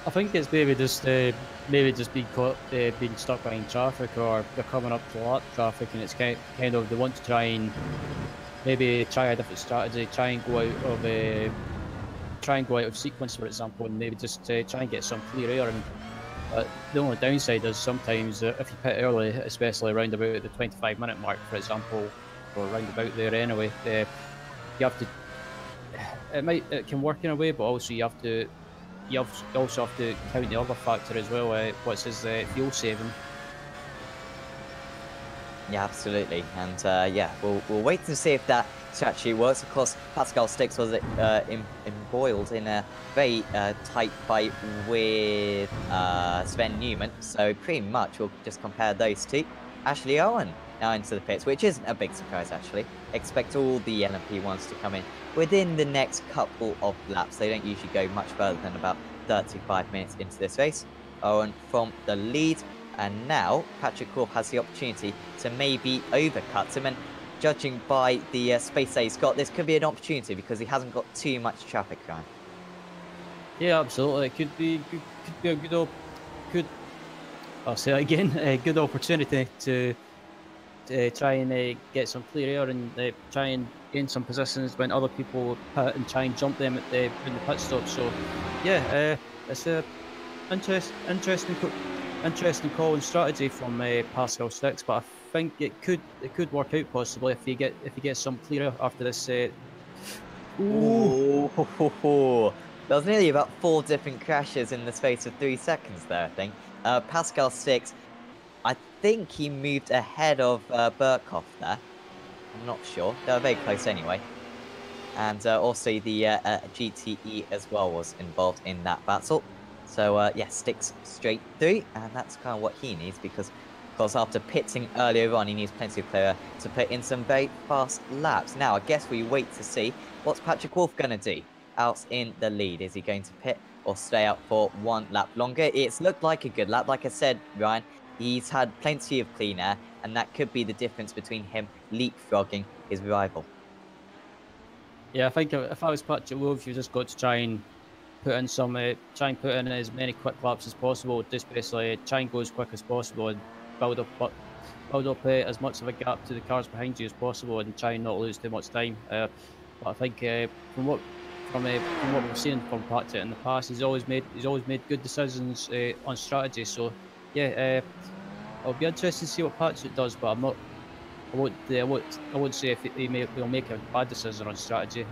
I think it's maybe just being caught, being stuck behind traffic, or they're coming up to a lot of traffic, and it's kind of they want to try and maybe try a different strategy, try and go out of try and go out of sequence, for example, and maybe just try and get some clear air. And the only downside is sometimes if you pit early, especially around about the 25-minute mark, for example, or round about there anyway, you have to. It can work in a way, but also you also have to count the other factor as well. What's his fuel saving? Yeah, absolutely. And yeah, we'll wait to see if that strategy works. Of course, Pascal Sticks was embroiled in a very tight fight with Sven Newman. So pretty much we'll just compare those two. Ashley Owen now into the pits, which isn't a big surprise actually. Expect all the LMP ones to come in within the next couple of laps. They don't usually go much further than about 35 minutes into this race. Owen from the lead. And now Patrick Wolf has the opportunity to maybe overcut him. And judging by the space that he's got, this could be an opportunity because he hasn't got too much traffic around. Yeah, absolutely. It could be a good. I'll say that again. A good opportunity to try and get some clear air and try and gain some positions when other people pit and try and jump them in the pit stop. So, yeah, it's a interesting call and strategy from Pascal Sticks, but I think it could work out possibly if he gets some clear air after this. Ooh. There was nearly about 4 different crashes in the space of 3 seconds there, I think. Pascal Sticks, I think he moved ahead of Burkhoff there. I'm not sure. They were very close anyway. And also the GTE as well was involved in that battle. So yeah, Sticks straight through, and that's kind of what he needs because, of course, after pitting earlier on, he needs plenty of clear to put in some very fast laps. Now, I guess we wait to see what's Patrick Wolf going to do out in the lead. Is he going to pit or stay out for 1 lap longer? It's looked like a good lap. Like I said, Ryan, he's had plenty of clean air, and that could be the difference between him leapfrogging his rival. Yeah, I think if I was Patrick Wolf, you just got to try and put in as many quick laps as possible. Just basically try and go as quick as possible and build up as much of a gap to the cars behind you as possible, and try and not lose too much time. But I think from what we've seen from Patrick in the past, he's always made good decisions on strategy. So yeah, it'll be interesting to see what Patrick does, but I won't say if he'll make a bad decision on strategy.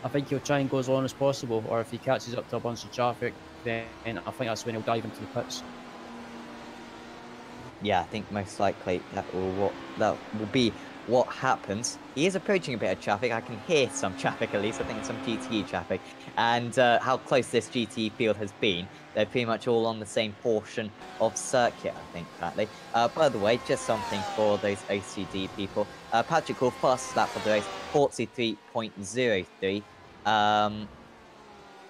I think he'll try and go as long as possible, or if he catches up to a bunch of traffic, then I think that's when he'll dive into the pits. Yeah, I think most likely that will be what happens. He is approaching a bit of traffic. I can hear some traffic at least. I think some GTE traffic. And how close this GTE field has been. They're pretty much all on the same portion of circuit, I think, currently. By the way, just something for those OCD people. Patrick Wolf, fastest lap of the race, 43.03.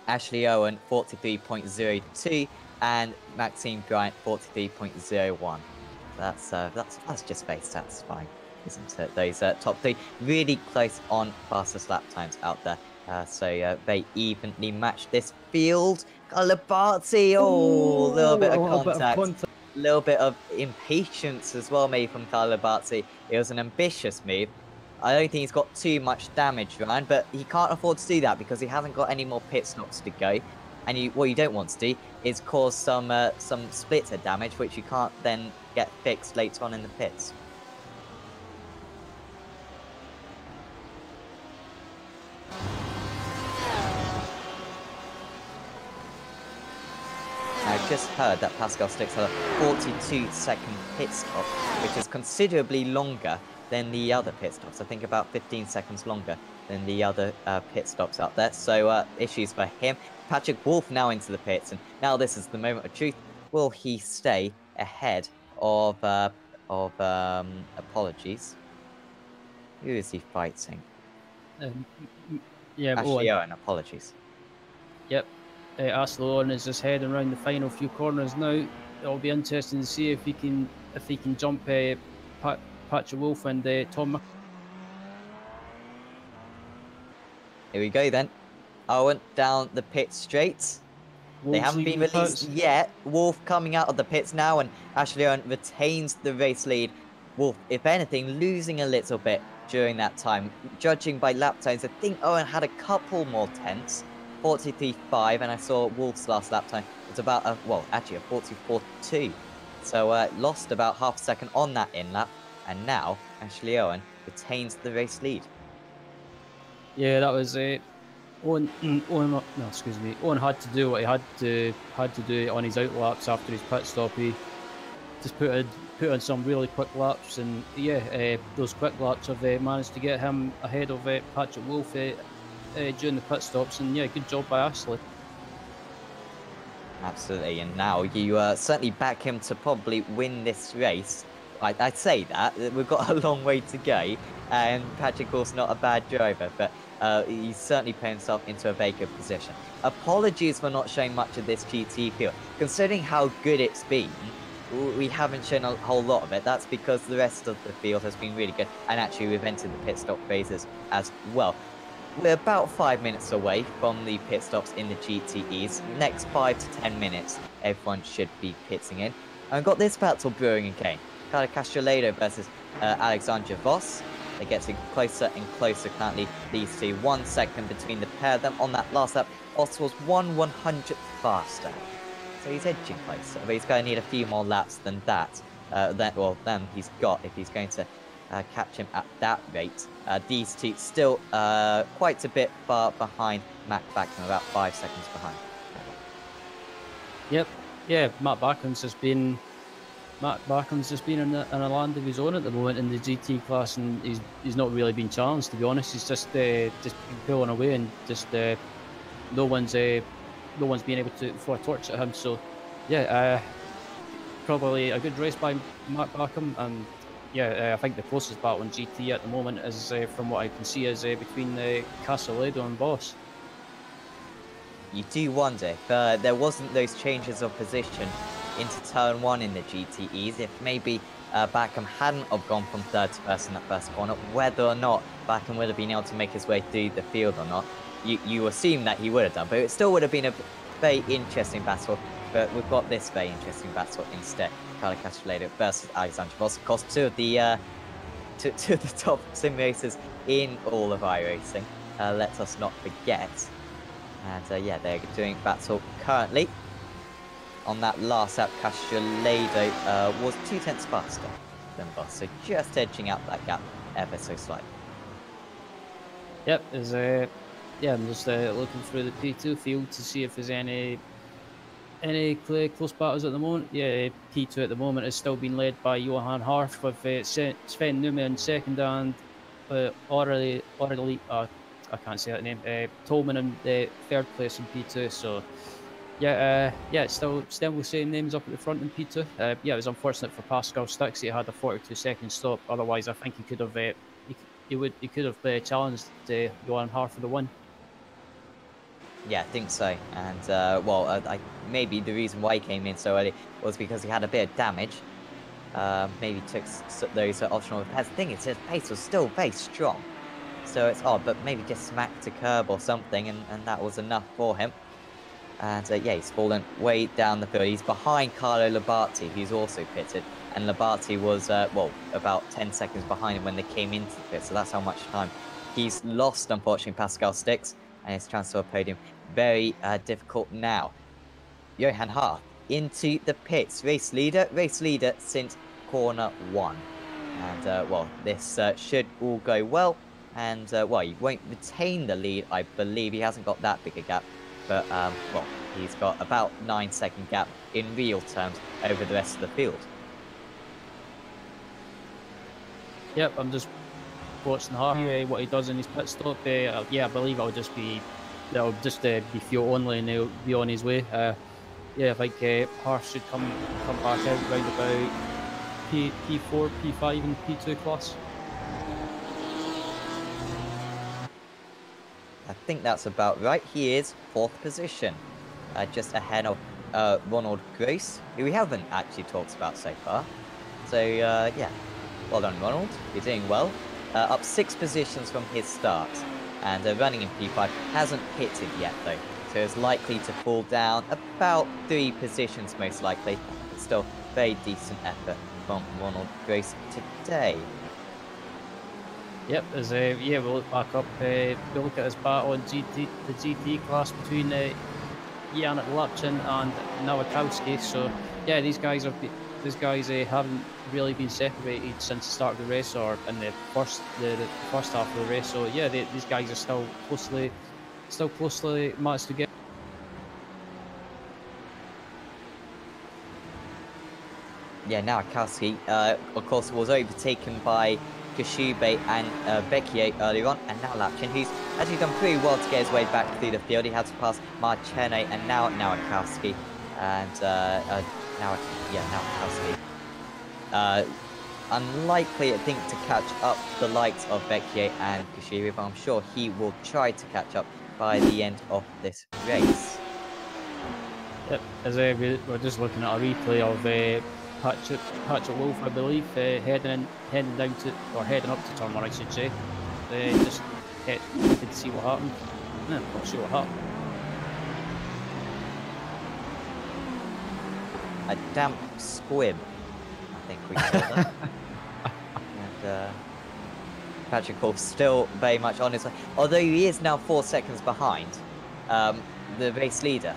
Ashley Owen, 43.02. And Maxime Bryant, 43.01. That's just very satisfying, isn't it? Those top 3 really close on fastest lap times out there. So they evenly match this field. Galabarty, a little bit of contact. A little bit of impatience as well, maybe from Galabarty. It was an ambitious move. I don't think he's got too much damage, Ryan, but he can't afford to do that because he hasn't got any more pit stops to go. And what you don't want to do is cause some splitter damage, which you can't then get fixed later on in the pits. I just heard that Pascal Sticks had a 42-second pit stop, which is considerably longer than the other pit stops. I think about 15 seconds longer than the other pit stops out there. So issues for him. Patrick Wolf now into the pits, and now this is the moment of truth. Will he stay ahead of apologies? Who is he fighting? Yeah, Ashley Owen, apologies. Yep. Ashley Owen is just heading around the final few corners now. It'll be interesting to see if he can jump Patrick Wolf and Tom. Here we go then. Owen down the pit straight. They haven't been released yet. Wolf coming out of the pits now, and Ashley Owen retains the race lead Wolf, if anything, losing a little bit during that time. Judging by lap times, I think Owen had a couple more tenths, 43.5, and I saw Wolf's last lap time was about a, well, actually a 44.2. So lost about half a second on that in lap, and now Ashley Owen retains the race lead. Yeah, that was it. Owen, no, excuse me. Owen had to do what he had to do on his out laps after his pit stop. He just put on some really quick laps, and yeah, those quick laps have managed to get him ahead of Patrick Wolf during the pit stops. And yeah, good job by Ashley. Absolutely, and now you certainly back him to probably win this race. I'd say that. We've got a long way to go, and Patrick Wolf's not a bad driver, but he's certainly put himself into a very good position. Apologies for not showing much of this GT field. Considering how good it's been, we haven't shown a whole lot of it. That's because the rest of the field has been really good, and actually we've entered the pit stop phases as well. We're about 5 minutes away from the pit stops in the GTEs. Next 5 to 10 minutes, everyone should be pitting in. And we've got this battle brewing again. Carlo Castellado versus Alexandra Voss. They're getting closer and closer currently. These two, 1 second between the pair of them. On that last lap, Voss was 1/100th faster. So he's edging closer, but he's going to need a few more laps than that. Than he's got if he's going to catch him at that rate. These two still quite a bit far behind Matt Backham, about 5 seconds behind. Yep, yeah, Matt Backham's just been in a land of his own at the moment in the GT class, and he's not really been challenged, to be honest. He's just been pulling away, and just no one's been able to throw a torch at him. So yeah, probably a good race by Matt Backham, and yeah, I think the closest battle in GT at the moment is, from what I can see, is between Castellado and Voss. You do wonder if there wasn't those changes of position into turn 1 in the GTEs, if maybe Backham hadn't have gone from third to first in that first corner, whether or not Backham would have been able to make his way through the field or not. You assume that he would have done, but it still would have been a very interesting battle. But we've got this very interesting battle instead. Carlo Castellado versus Alexandra Voss. Of course, two of the top sim racers in all of iRacing. Let us not forget. And yeah, they're doing battle currently. On that last lap, Castellado was 2 tenths faster than Voss, so just edging out that gap ever so slightly. Yep, yeah, I'm just looking through the P2 field to see if there's any close battles at the moment. Yeah, P2 at the moment is still being led by Johan Harf with Sven Numa in second, and Orly, I can't say that name, Tolman in the third place in P2. So yeah, it's still the same names up at the front in P2. Yeah, it was unfortunate for Pascal Stix. He had a 42-second stop. Otherwise, I think he could have challenged Johan Harf for the win. Yeah, I think so. And, well, maybe the reason why he came in so early was because he had a bit of damage. Maybe took those optional repairs. The thing is, his pace was still very strong. So it's odd, but maybe just smacked a curb or something, and that was enough for him. And, yeah, he's fallen way down the field. He's behind Carlo Labate, who's also pitted. And Labate was, well, about 10 seconds behind him when they came into the pit. So that's how much time he's lost, unfortunately, Pascal Stix. And his transfer podium very difficult now. Johan Harf into the pits. Race leader since corner 1. And, well, this should all go well. And, well, he won't retain the lead, I believe. He hasn't got that big a gap. But, well, he's got about 9-second gap in real terms over the rest of the field. Yep, I'm just watching Harf, what he does in his pit stop. Yeah, I believe that'll just be fuel only, and he'll be on his way. Yeah, I think Harf should come back out round about P4, P5 and P2 class. I think that's about right. He is 4th position, just ahead of Ronald Gross, who we haven't actually talked about so far. So, yeah, well done, Ronald. You're doing well. Up 6 positions from his start, and running in P5, hasn't pitted yet though, so is likely to fall down about 3 positions most likely, but still very decent effort from Ronald Grace today. Yep, as yeah, we'll look back up. We'll look at his battle in the GT class between Janet Lapchin and Nowakowski. So yeah, these guys haven't really been separated since the start of the race or in the first half of the race. So yeah, these guys are still closely matched together. Yeah, Nowakowski, of course, was overtaken by Koshube and Vecchio earlier on, and now Lapchin, who's actually done pretty well to get his way back through the field. He had to pass Marchene and now Nowakowski, and Nowakowski. Unlikely, I think, to catch up the likes of Vecchio and Koshube, but I'm sure he will try to catch up by the end of this race. Yep, as we're just looking at a replay of Patrick Wolf, I believe, heading up to turn 1, I should say. Just to see what happened. No, not sure what happened. A damp squib, I think we call it. And Patrick Wolf still very much on his way, although he is now 4 seconds behind the race leader.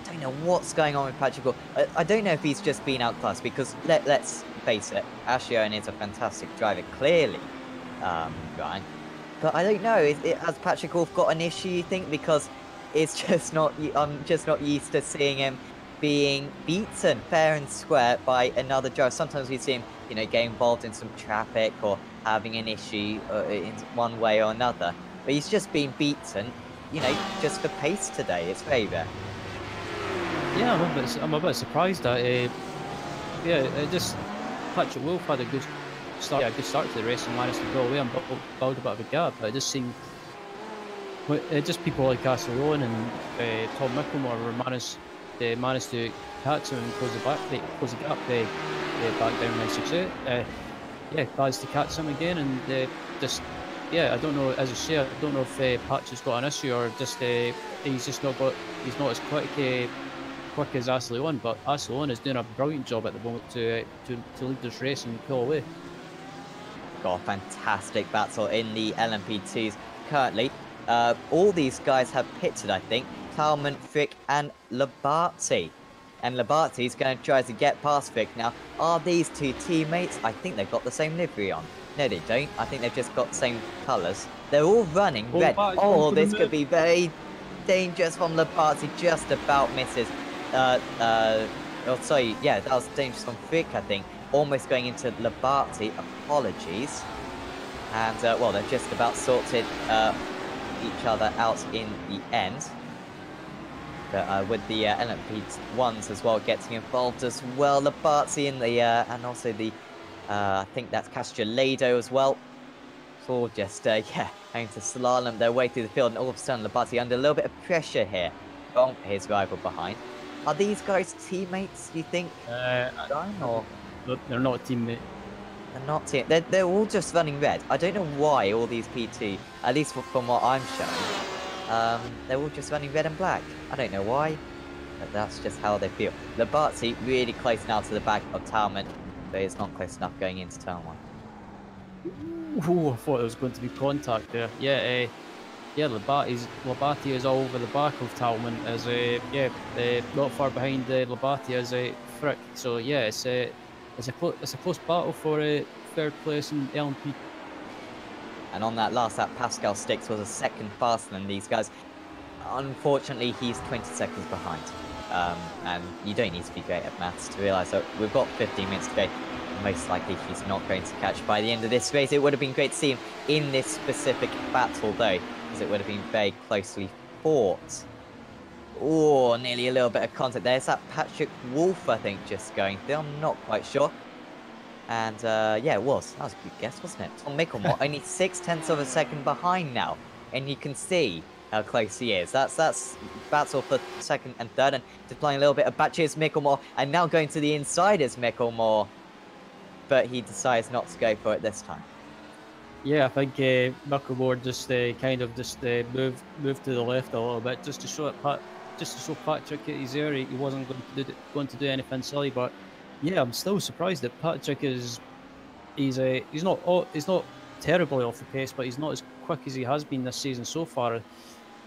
I don't know what's going on with Patrick Wolf. I don't know if he's just been outclassed, because let's face it, Ashley Owen is a fantastic driver, clearly, Ryan. But I don't know, has Patrick Wolf got an issue, you think? Because it's just not, I'm just not used to seeing him being beaten fair and square by another driver. Sometimes we see him, you know, get involved in some traffic or having an issue in one way or another. But he's just been beaten, you know, just for pace today. It's very rare. Yeah, I'm a bit surprised that Patrick Wolf had a good start to the race and managed to go away and build a bit of a gap. But it just seemed just people like Castellone and Tom Mickelmore managed to catch him and close the gap back down 968. Yeah, managed to catch him again and I don't know, as you say, I don't know if Patrick's got an issue or just he's not as quick as Ashley Owen, but Ashley Owen is doing a brilliant job at the moment to lead this race and pull away. Got a fantastic battle in the LMP2s currently. All these guys have pitted, I think. Talman, Frick and Labate. And Labate's going to try to get past Frick. Now, are these two teammates? I think they've got the same livery on. No, they don't. I think they've just got the same colours. They're all running red. Oh, this could be very dangerous from Labate. Just about misses. Sorry, yeah, that was dangerous from Frick, I think. Almost going into Labate. Apologies. And, well, they've just about sorted each other out in the end. But with the LMP1s as well getting involved as well. Labate in the, and also the, I think that's Castellado as well. So all just, yeah, having to slalom their way through the field. And all of a sudden, Labate under a little bit of pressure here from his rival behind. Are these guys teammates, do you think? Or? They're not teammates. They're not they're all just running red. I don't know why all these P2, at least from what I'm showing, they're all just running red and black. I don't know why, but that's just how they feel. Labate really close now to the back of Talman, but it's not close enough going into turn 1. Ooh, I thought there was going to be contact there. Yeah, Labate is all over the back of Talman, as not far behind Labate as Frick. So yeah, it's a close battle for third place in LMP. And on that last lap, Pascal Stix was a second faster than these guys. Unfortunately, he's 20 seconds behind. And you don't need to be great at maths to realise that we've got 15 minutes to go. Most likely he's not going to catch by the end of this race. It would have been great to see him in this specific battle though, because it would have been very closely fought. Oh, nearly a little bit of contact there. It's that Patrick Wolf, I think, just going through. I'm not quite sure. And yeah, it was. That was a good guess, wasn't it? Tom Mickelmore only 0.6 of a second behind now. And you can see how close he is. That's battle for second and third. And deploying a little bit of batches, Mickelmore. And now going to the inside is Mickelmore. But he decides not to go for it this time. Yeah, I think Mickelmore just moved to the left a little bit just to show Patrick that he's there. He wasn't going to do anything silly, but Yeah, I'm still surprised that Patrick is he's not terribly off the pace, but he's not as quick as he has been this season so far.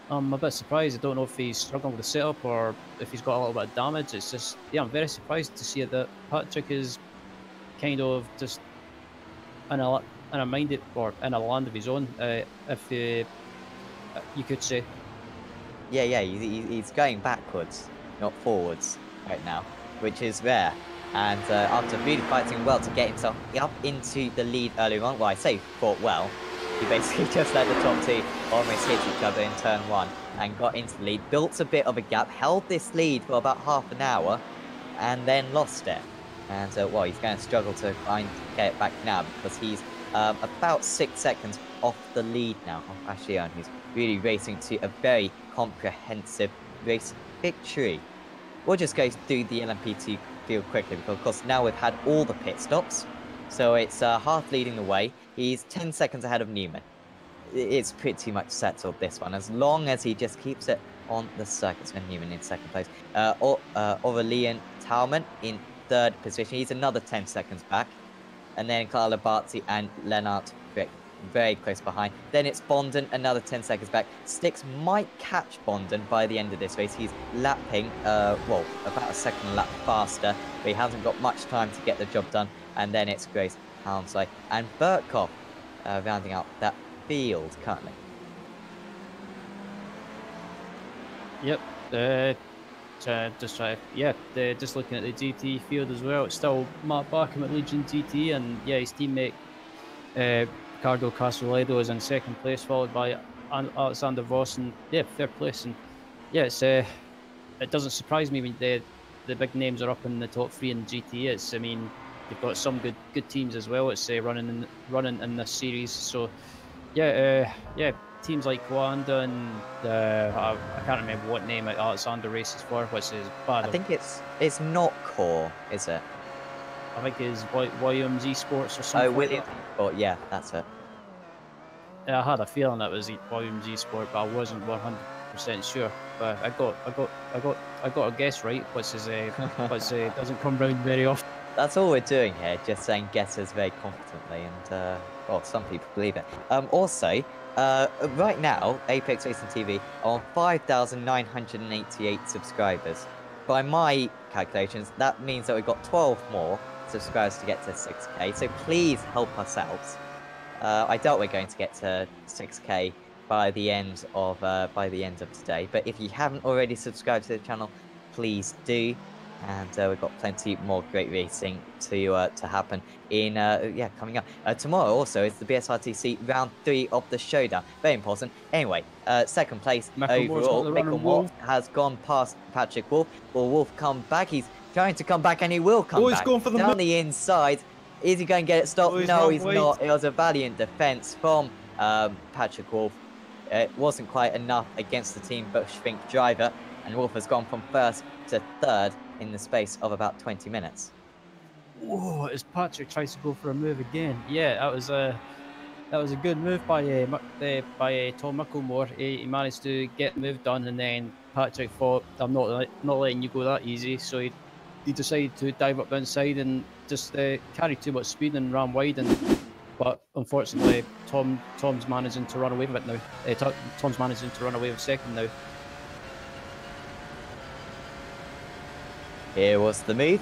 I'm a bit surprised. I don't know if he's struggling with the setup or if he's got a little bit of damage. It's just, yeah, I'm very surprised to see that Patrick is kind of just in a mind or in a land of his own, if you could say. Yeah, yeah, he's going backwards, not forwards right now, which is rare. And after really fighting well to get himself up into the lead earlier on, well, I say fought well, he basically just let the top two almost hit each other in turn one and got into the lead, built a bit of a gap, held this lead for about half an hour, and then lost it. And well, he's going to struggle to get it back now because he's about 6 seconds off the lead now of Ashley, who's really racing to a very comprehensive race victory. We'll just go through the LMP2 field quickly because, of course, now we've had all the pit stops. So it's Hart leading the way. He's 10 seconds ahead of Newman. It's pretty much settled, this one, as long as he just keeps it on the circuit. So Newman in second place. Aurelian Tauman in third position. He's another 10 seconds back. And then Carla Bartzi and Lennart Frick very close behind. Then it's Bonden, another 10 seconds back. Sticks might catch Bonden by the end of this race. He's lapping, well, about a second lap faster, but he hasn't got much time to get the job done. And then it's Grace Hounslow and Burkhoff rounding out that field currently. Yep. Just looking at the GT field as well. It's still Matt Barkham at Legion GT, and yeah, his teammate Ricardo Casoledo is in second place, followed by Alexander Voss, and yeah, third place. And yeah, it doesn't surprise me when the big names are up in the top three in GT. I mean, they've got some good teams as well. It's running in this series. So yeah, teams like Wanda and I can't remember what name Alexander races for, which is bad. I think it's not Core, is it? I think it's Williams Esports or something. Oh, Williams Esports, yeah, that's it. Yeah, I had a feeling that was Williams Esports, but I wasn't 100% sure. But I got a guess right, which doesn't come round very often. That's all we're doing here, just saying guesses very confidently, and well, some people believe it. Also, right now, Apex Racing TV are on 5,988 subscribers. By my calculations, that means that we've got 12 more subscribers to get to 6K. So please help us out. I doubt we're going to get to 6K by the end of today. But if you haven't already subscribed to the channel, please do. And we've got plenty more great racing to happen in coming up tomorrow. Also is the BSRTC round 3 of the showdown, very important. Anyway, second place overall, Michael has gone past Patrick Wolf. Will Wolf come back? He's trying to come back, and he will come back. He's going for the down the inside. Is he going to get it stopped? No, he's not. It was a valiant defense from Patrick Wolf. It wasn't quite enough against the Team Bushfink driver, and Wolf has gone from first to third in the space of about 20 minutes. Whoa, as Patrick tries to go for a move again. Yeah, that was a good move by Tom Micklemore. He managed to get the move done, and then Patrick thought, I'm not letting you go that easy. So he decided to dive up inside and just carry too much speed and ran wide. But unfortunately, Tom's managing to run away with it now. Tom's managing to run away with second now. Here was the move,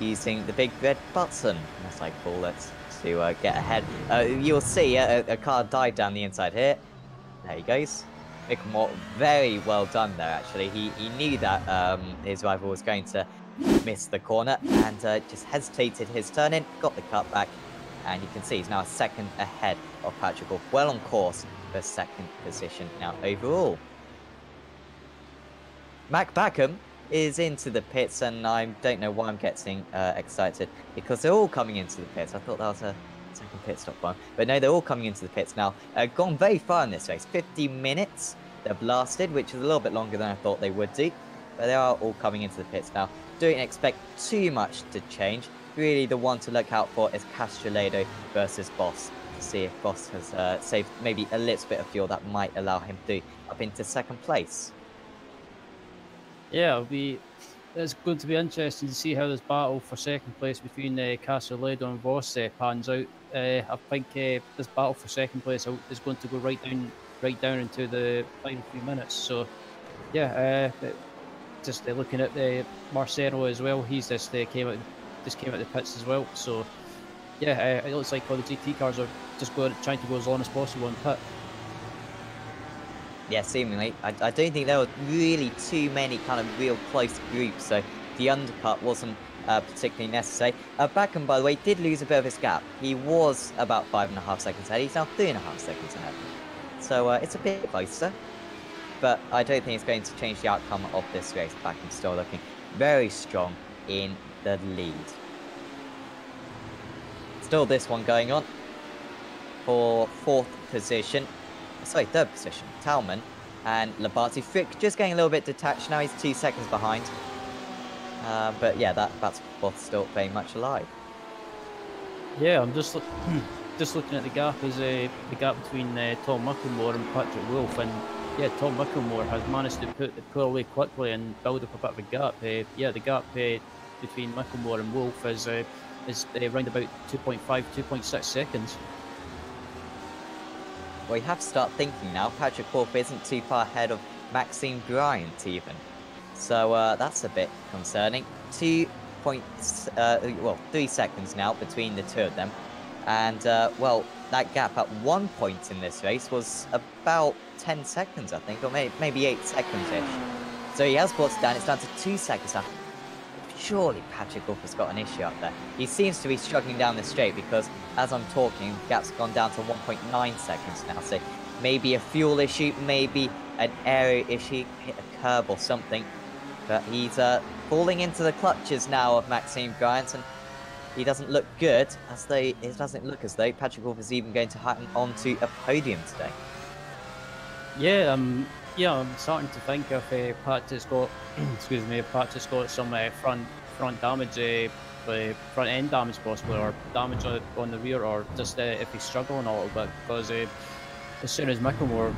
using the big red button, as I call it, to get ahead. You'll see a car dive down the inside here. There he goes. Micklemore, very well done there, actually. He knew that his rival was going to miss the corner and just hesitated his turn in, got the cut back, and you can see he's now a second ahead of Patrick Wolf, well on course for second position now overall. Mac Backham is into the pits, and I don't know why I'm getting excited, because they're all coming into the pits. I thought that was a second pit stop one, but no, they're all coming into the pits now. Gone very far in this race, 50 minutes they've lasted, which is a little bit longer than I thought they would do, but they are all coming into the pits now. Don't expect too much to change. Really, the one to look out for is Castellado versus Boss, to see if Boss has saved maybe a little bit of fuel that might allow him to up into second place. Yeah, it'll be it's going to be interesting to see how this battle for second place between Castelletto and Voss pans out. I think this battle for second place is going to go right down into the final few minutes. So yeah, just looking at Marcelo as well. He's just came out the pits as well. So yeah, it looks like all the GT cars are just trying to go as long as possible in pit. Yeah, seemingly. I don't think there were really too many kind of real close groups, so the undercut wasn't particularly necessary. Backham, by the way, did lose a bit of his gap. He was about 5.5 seconds ahead. He's now 3.5 seconds ahead. So it's a bit closer, but I don't think it's going to change the outcome of this race. Backham's still looking very strong in the lead. Still this one going on for third position. Talman and Labate. Frick just getting a little bit detached now. He's 2 seconds behind. But yeah, that's both still very much alive. Yeah, I'm just looking at the gap is the gap between Tom Micklemore and Patrick Wolf, and yeah, Tom Micklemore has managed to pull away quickly and build up a bit of a gap. Yeah, the gap between Micklemore and Wolf is around about 2.5, 2.6 seconds. Well, you have to start thinking now. Patrick Wolf isn't too far ahead of Maxime Bryant even. So that's a bit concerning. 3 seconds now between the two of them. And, well, that gap at one point in this race was about 10 seconds, I think, or maybe 8 seconds-ish. So he has brought it down. It's down to 2 seconds now. Surely Patrick Wolf has got an issue up there. He seems to be struggling down the straight because, as I'm talking, the gap's gone down to 1.9 seconds now. So maybe a fuel issue, maybe an area issue, hit a curb or something. But he's falling into the clutches now of Maxime Bryant, and he doesn't look good, it doesn't look as though Patrick Wolf is even going to hang on to a podium today. Yeah, I'm starting to think if Patrick's got, excuse me, if Patrick's got some front damage, front end damage possibly, or damage on the rear, or just if he's struggling a little bit, because as soon as Micklemore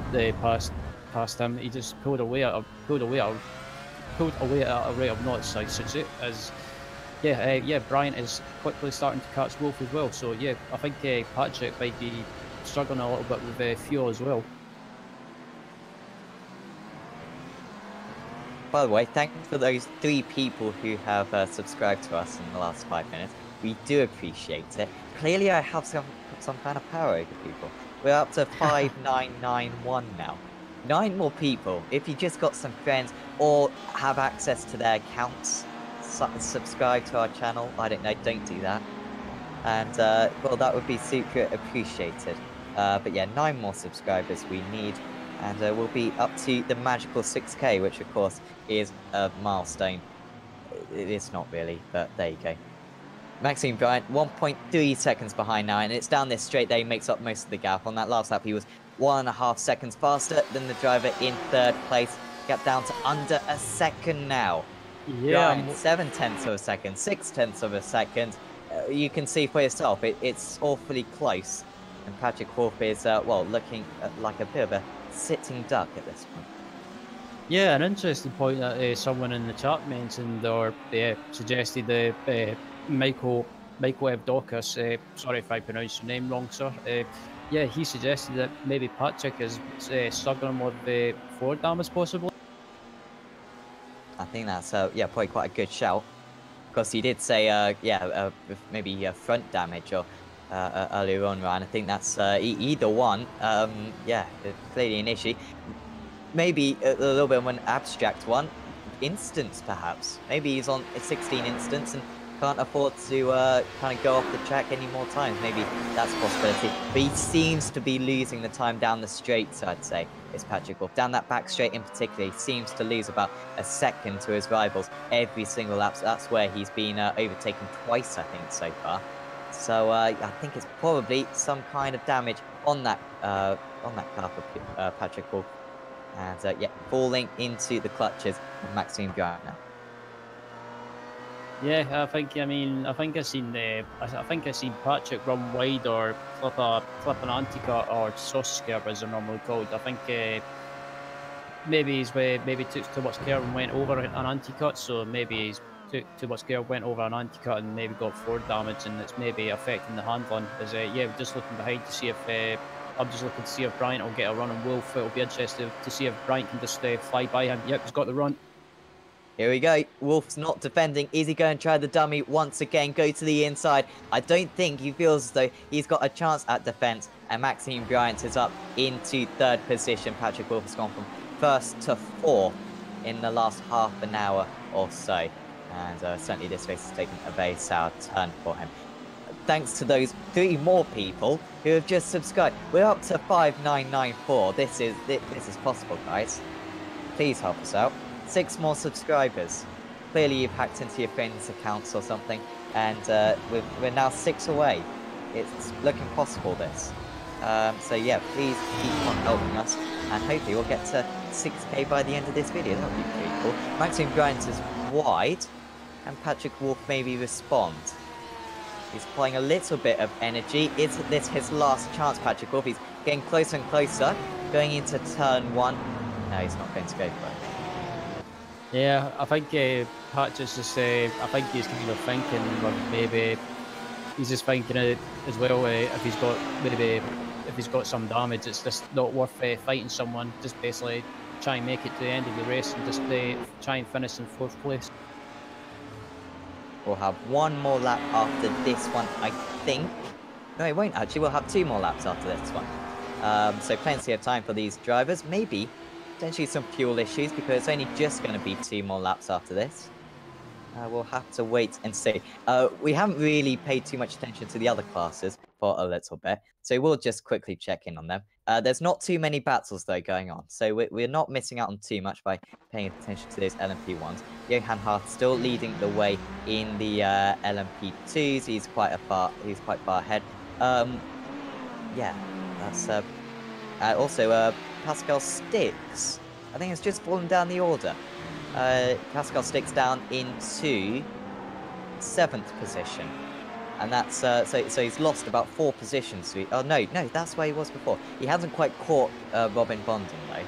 passed him, he just pulled away at a rate of knots. Bryant is quickly starting to catch Wolf as well. So yeah, I think Patrick might be struggling a little bit with fuel as well. By the way, thanks for those 3 people who have subscribed to us in the last 5 minutes. We do appreciate it. Clearly I have some kind of power over people. We're up to 5991 now. 9 more people. If you just got some friends or have access to their accounts, subscribe to our channel. I don't know, don't do that. And, well, that would be super appreciated. But yeah, 9 more subscribers we need. And we'll be up to the magical 6K, which of course is a milestone. It's not really, but there you go. Maxime Bryant, 1.3 seconds behind now, and it's down this straight there. He makes up most of the gap. On that last lap, he was 1.5 seconds faster than the driver in 3rd place. Gap down to under a second now. Yeah, Bryant, 7/10 of a second, 6/10 of a second. You can see for yourself, it's awfully close. And Patrick Wolf is, well, looking like a bit of a sitting duck at this point. Yeah, an interesting point that someone in the chat mentioned or suggested Michael Evdokas, sorry if I pronounced your name wrong, sir. Yeah, he suggested that maybe Patrick is struggling with forward damage possibly. I think that's, yeah, probably quite a good shout. Because he did say, maybe front damage or earlier on, Ryan. I think that's either one. Yeah, clearly an issue. Maybe a little bit of an abstract one. Instance, perhaps. Maybe he's on a 16 instance and can't afford to kind of go off the track any more times. Maybe that's a possibility. But he seems to be losing the time down the straights, I'd say, is Patrick Wolf. Down that back straight in particular, he seems to lose about a second to his rivals every single lap. So that's where he's been overtaken twice, I think, so far. So I think it's probably some kind of damage on that car for Patrick Wolf. And yeah, falling into the clutches of Maxime Bryant now. Yeah, I think I seen Patrick run wide or flip an anti-cut or sausage curve as they're normally called. I think maybe he's maybe took too much care and went over an anti-cut, so maybe he's took too much care, went over an anti-cut and maybe got forward damage, and it's maybe affecting the handling. Is yeah, we're just looking behind to see if I'm just looking to see if Bryant will get a run on Wolf. It'll be interesting to see if Bryant can just fly by him. Yep, he's got the run. Here we go. Wolf's not defending. Is he going to try the dummy once again? Go to the inside. I don't think he feels as though he's got a chance at defense. And Maxime Bryant is up into third position. Patrick Wolf has gone from first to fourth in the last half an hour or so. And certainly this race has taken a very sour turn for him. Thanks to those 3 more people who have just subscribed. We're up to 5994. This is possible, guys. Please help us out. 6 more subscribers. Clearly you've hacked into your friends' accounts or something, and we're now 6 away. It's looking possible, this. So yeah, please keep on helping us, and hopefully we'll get to 6k by the end of this video. That would be pretty cool. Maxime Bryant is wide, and Patrick Wolf maybe respond. He's applying a little bit of energy. Is this his last chance, Patrick Wolf? He's getting closer and closer, going into turn 1. No, he's not going to go for it. Yeah, I think Patrick's just, I think he's kind of thinking, or maybe he's just thinking it as well, if he's got some damage, it's just not worth fighting someone, just basically try and make it to the end of the race and just try and finish in 4th place. We'll have 1 more lap after this one, I think. No, it won't actually. We'll have 2 more laps after this one. So plenty of time for these drivers. Maybe potentially some fuel issues because it's only just going to be 2 more laps after this. We'll have to wait and see. We haven't really paid too much attention to the other classes for a little bit, so we'll just quickly check in on them. There's not too many battles though going on, so we're not missing out on too much by paying attention to those LMP ones. Johan Hart still leading the way in the LMP2s. He's quite far ahead. Yeah, that's also Pascal Sticks. I think it's just fallen down the order. Pascal Sticks down into 7th position, and that's so he's lost about 4 positions. Oh no, that's where he was before. He hasn't quite caught Robin Bonden though,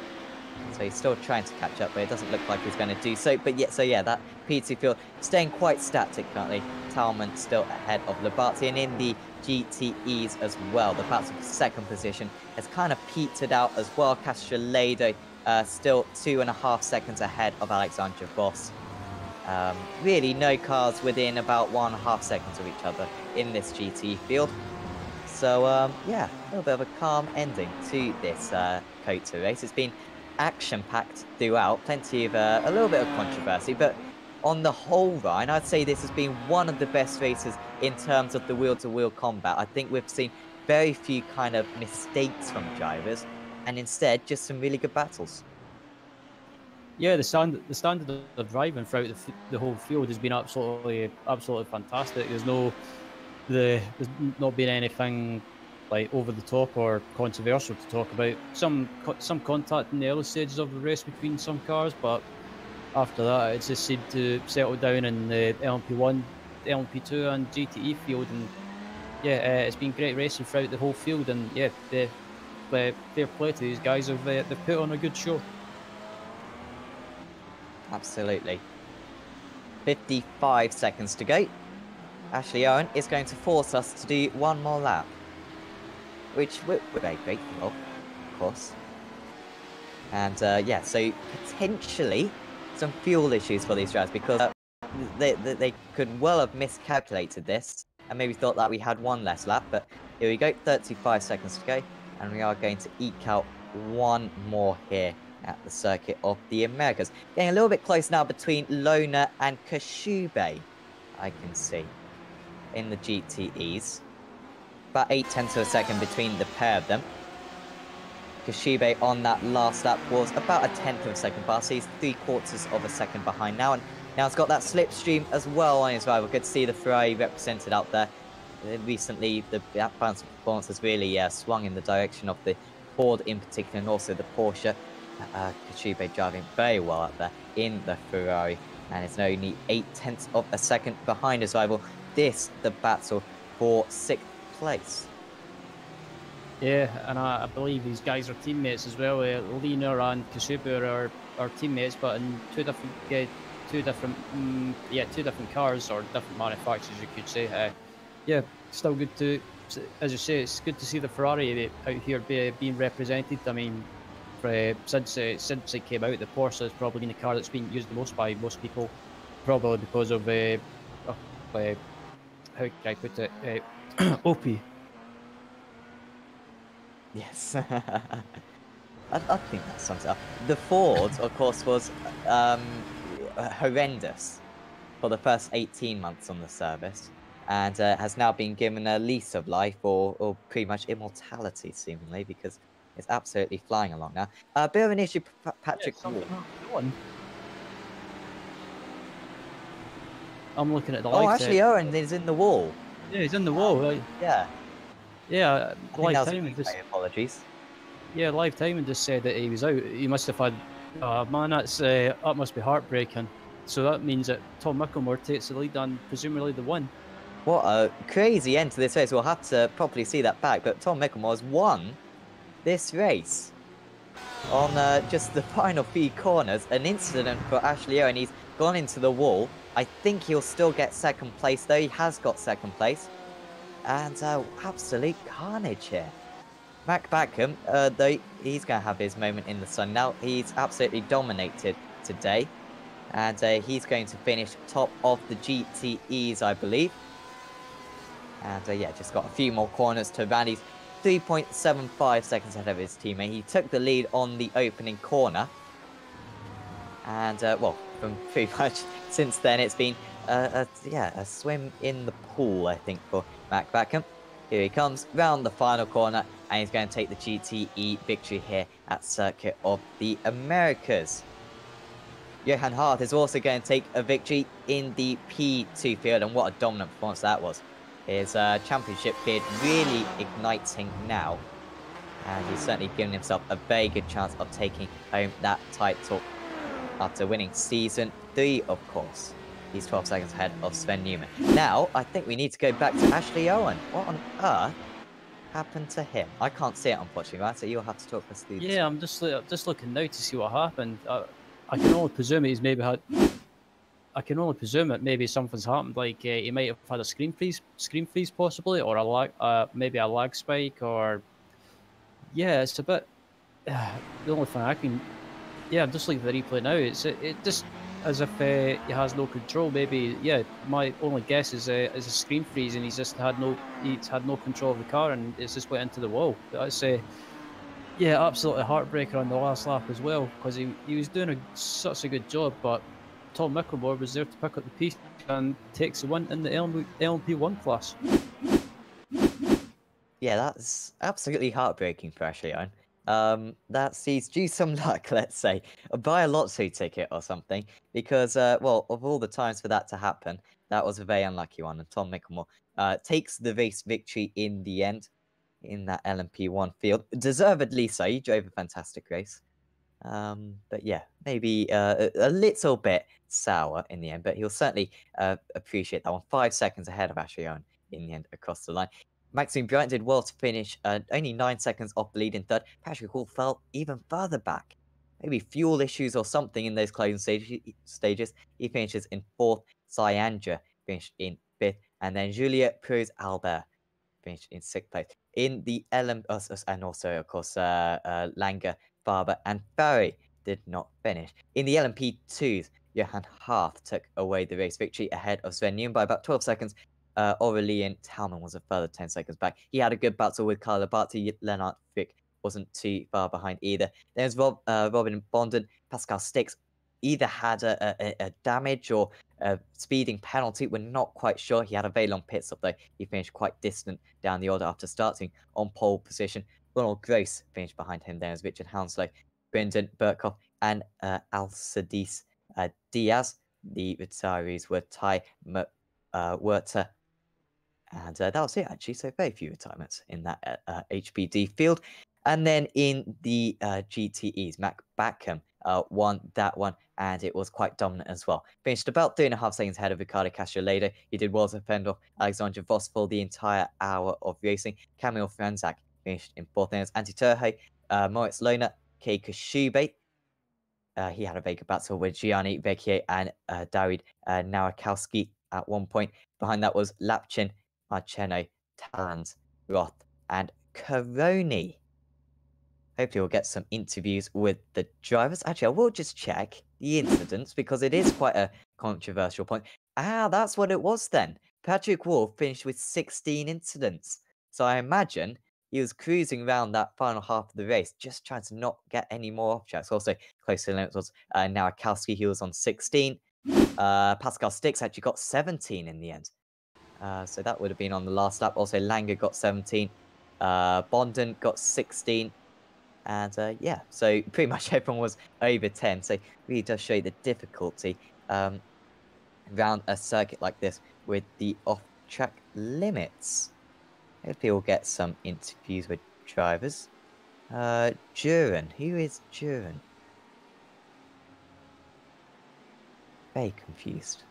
so he's still trying to catch up, but it doesn't look like he's going to do so. But yeah, that P2 field staying quite static currently. Talman still ahead of Labate, and in the GTEs as well, the battle for 2nd position has kind of petered out as well. Castrolado still 2.5 seconds ahead of Alexandra Voss. Really no cars within about 1.5 seconds of each other in this GT field. So yeah, a little bit of a calm ending to this COTA race. It's been action-packed throughout, plenty of a little bit of controversy, but on the whole, Ryan, I'd say this has been one of the best races in terms of the wheel-to-wheel combat. I think we've seen very few kind of mistakes from drivers, and instead just some really good battles. Yeah, the standard of driving throughout the whole field has been absolutely fantastic. There's not been anything like over the top or controversial to talk about. Some contact in the early stages of the race between some cars, but after that, it just seemed to settle down in the LMP1, LMP2, and GTE field, and yeah, it's been great racing throughout the whole field, and yeah, fair play to these guys. They've put on a good show. Absolutely. 55 seconds to go. Ashley Owen is going to force us to do 1 more lap, which we're very grateful of course. And yeah, so potentially some fuel issues for these drivers, because they could well have miscalculated this and maybe thought that we had 1 less lap, but here we go, 35 seconds to go, and we are going to eke out 1 more here at the Circuit of the Americas. Getting a little bit close now between Lona and Kashube, I can see, in the GTEs. About 0.8 of a second between the pair of them. Kashube on that last lap was about a 1/10 of a second past. He's 3/4 of a second behind now, and now he's got that slipstream as well on his rival. Good to see the Ferrari represented out there. Recently, the balance of performance has really swung in the direction of the Ford in particular, and also the Porsche. Kashube driving very well out there in the Ferrari, and it's only 0.8 of a second behind his rival. This, the battle for 6th place. Yeah, and I believe these guys are teammates as well. Lena and Kasuba are teammates, but in two different cars or different manufacturers, you could say. Yeah, still good to, as you say, it's good to see the Ferrari out here being represented. I mean, since it came out, the Porsche has probably been the car that's been used the most by most people, probably because of how can I put it, OP. Yes. I think that sums it up. The Ford, of course, was horrendous for the first 18 months on the service, and has now been given a lease of life or pretty much immortality, seemingly, because it's absolutely flying along now. A bit of an issue, Yeah, Patrick something Wall. happened to one. I'm looking at the Oh, live Ashley Owen is in the wall. Yeah, he's in the wall. Yeah, Yeah, I think that live was a timing just replay. Apologies. live timing just said that he was out. He must have had. Oh man, that must be heartbreaking. So that means that Tom Micklemore takes the lead and presumably the win. What a crazy end to this race. We'll have to properly see that back, but Tom Micklemore's won this race on just the final few corners. An incident for Ashley Owen. He's gone into the wall. I think he'll still get second place, though. He has got second place. And absolute carnage here. Mac Backham, though, he's going to have his moment in the sun now. He's absolutely dominated today. And he's going to finish top of the GTEs, I believe. And yeah, just got a few more corners to Randy's 3.75 seconds ahead of his teammate. He took the lead on the opening corner. And, well, from pretty much since then, it's been, a swim in the pool, I think, for Mac Backham. Here he comes, round the final corner, and he's going to take the GTE victory here at Circuit of the Americas. Johan Hart is also going to take a victory in the P2 field, and what a dominant performance that was. His championship bid really igniting now, and he's certainly given himself a very good chance of taking home that title after winning Season 3, of course. He's 12 seconds ahead of Sven Newman. Now, I think we need to go back to Ashley Owen. What on earth happened to him? I can't see it, unfortunately, right? So you'll have to talk us through this. Yeah, I'm just looking now to see what happened. I can only presume he's maybe had. I can only presume that maybe something's happened. Like he might have had a screen freeze possibly, or a lag, maybe a lag spike, or yeah, it's a bit. The only thing I can, yeah, I'm just looking at the replay now. It just as if he has no control. Maybe yeah. My only guess is a screen freeze, and he's had no control of the car, and it's just went into the wall. That's yeah, absolutely heartbreaker on the last lap as well, because he was doing such a good job, but Tom Micklemore was there to pick up the piece and takes the win in the LMP1 class. Yeah, that's absolutely heartbreaking for Ashley Owen. That sees due some luck, let's say. Buy a lottery ticket or something, because, well, of all the times for that to happen, that was a very unlucky one. And Tom Micklemore takes the race victory in the end in that LMP1 field. Deservedly so. He drove a fantastic race. But yeah, maybe a little bit sour in the end, but he'll certainly appreciate that one. 5 seconds ahead of Ashley Owen in the end across the line. Maxime Bryant did well to finish only 9 seconds off the lead in third. Patrick Hall fell even further back. Maybe fuel issues or something in those closing stages. He finishes in fourth. Cyandra finished in fifth. And then Julia Cruz Albert finished in sixth place. In the and also, of course, Langer, Faber, and Barry did not finish. In the LMP2s, Johan Hart took away the race victory ahead of Sven Newman by about 12 seconds. Aurelien Talman was a further 10 seconds back. He had a good battle with Carlo Barty. Lennart Frick wasn't too far behind either. There's Robin Bonden, Pascal Stix. Either had a damage or a speeding penalty. We're not quite sure. He had a very long pit stop, though. He finished quite distant down the order after starting on pole position. Ronald Gross finished behind him. There was Richard Hounslow, Brendan Burkhoff, and Alcides Diaz. The retirees were Ty Werter. And that was it, actually. So very few retirements in that HBD field. And then in the GTEs, Mac Backham won that one, and it was quite dominant as well. Finished about 3.5 seconds ahead of Ricardo Castrolado. He did well to fend off Alexandra Voss for the entire hour of racing. Camille Franzak finished in 4th. Then it was Anti-Turho, Moritz Lohner, Kei Koshube. He had a very good battle with Gianni Vecchie and Dawid Nowakowski at one point. Behind that was Lapchin, Marceno, Talans, Roth, and Caroni. Hopefully we'll get some interviews with the drivers. Actually, I will just check the incidents because it is quite a controversial point. Ah, that's what it was then. Patrick Wolf finished with 16 incidents. So I imagine he was cruising around that final half of the race, just trying to not get any more off tracks. Also, close to the limit was Nowakowski. He was on 16. Pascal Stix actually got 17 in the end. So that would have been on the last lap. Also, Langer got 17. Bonden got 16. And yeah, so pretty much everyone was over 10. So it really does show you the difficulty around a circuit like this with the off-track limits. Hopefully we'll get some interviews with drivers. Duran. Who is Duran? Very confused.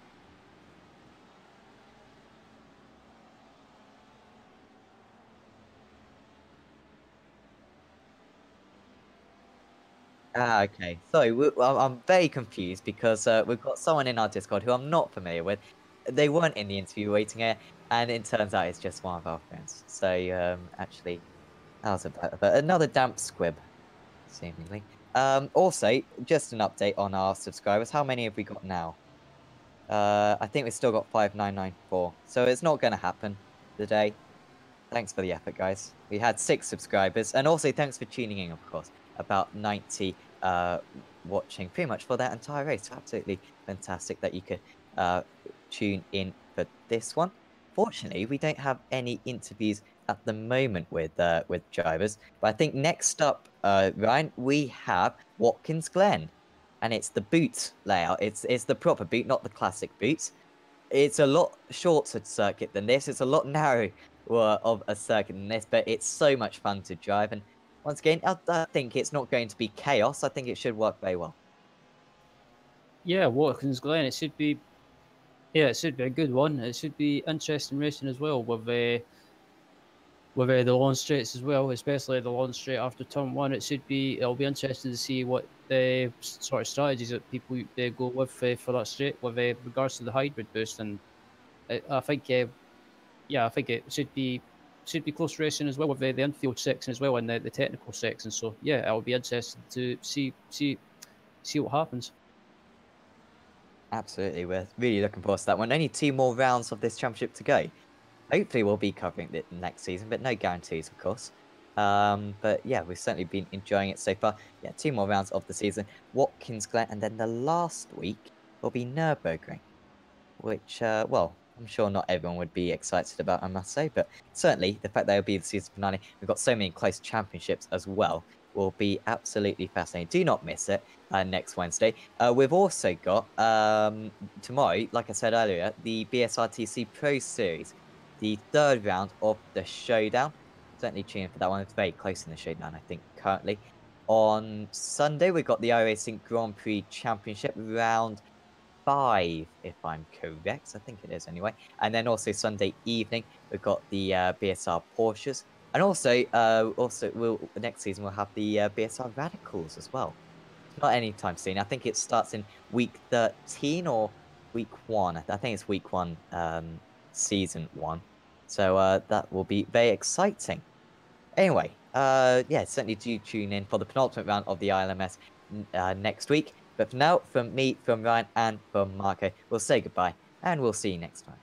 Ah, okay. So I'm very confused because we've got someone in our Discord who I'm not familiar with. They weren't in the interview waiting here, and it turns out it's just one of our friends. So actually, that was but another damp squib, seemingly. Also, just an update on our subscribers. How many have we got now? I think we've still got 5994. So it's not going to happen today. Thanks for the effort, guys. We had 6 subscribers, and also thanks for tuning in, of course. About 90 watching pretty much for that entire race. Absolutely fantastic that you could tune in for this one. Fortunately, we don't have any interviews at the moment with drivers, but I think next up, Ryan, we have Watkins Glen, and it's the boot layout. It's the proper boot, not the classic boots. It's a lot shorter circuit than this. It's a lot narrower of a circuit than this, but it's so much fun to drive. And once again, I think it's not going to be chaos. I think it should work very well. Yeah, Watkins Glen. It should be. Yeah, it should be a good one. It should be interesting racing as well with the long straights as well, especially the long straight after turn 1. It'll be interesting to see what the sort of strategies that people go with for that straight with regards to the hybrid boost. And I think I think it should be close racing as well with the infield section as well and the technical section. So yeah, it'll be interesting to see what happens. Absolutely, we're really looking forward to that one. Only 2 more rounds of this championship to go. Hopefully we'll be covering it next season, but no guarantees, of course. But yeah, we've certainly been enjoying it so far. Yeah, 2 more rounds of the season. Watkins Glen, and then the last week will be Nürburgring, which, well, I'm sure not everyone would be excited about, I must say, but certainly the fact that it'll be the season finale, we've got so many close championships as well, will be absolutely fascinating. Do not miss it next Wednesday. We've also got, tomorrow, like I said earlier, the BSRTC Pro Series, the 3rd round of the showdown. Certainly tune in for that one. It's very close in the showdown, I think, currently. On Sunday, we've got the iRacing Grand Prix Championship round 5, if I'm correct. I think it is anyway. And then also Sunday evening, we've got the BSR Porsches. And also, next season, we'll have the BSR Radicals as well. Not anytime soon. I think it starts in week 13 or week 1. I think it's week 1, season 1. So that will be very exciting. Anyway, yeah, certainly do tune in for the penultimate round of the ILMS next week. But for now, from me, from Ryan, and from Marco, we'll say goodbye, and we'll see you next time.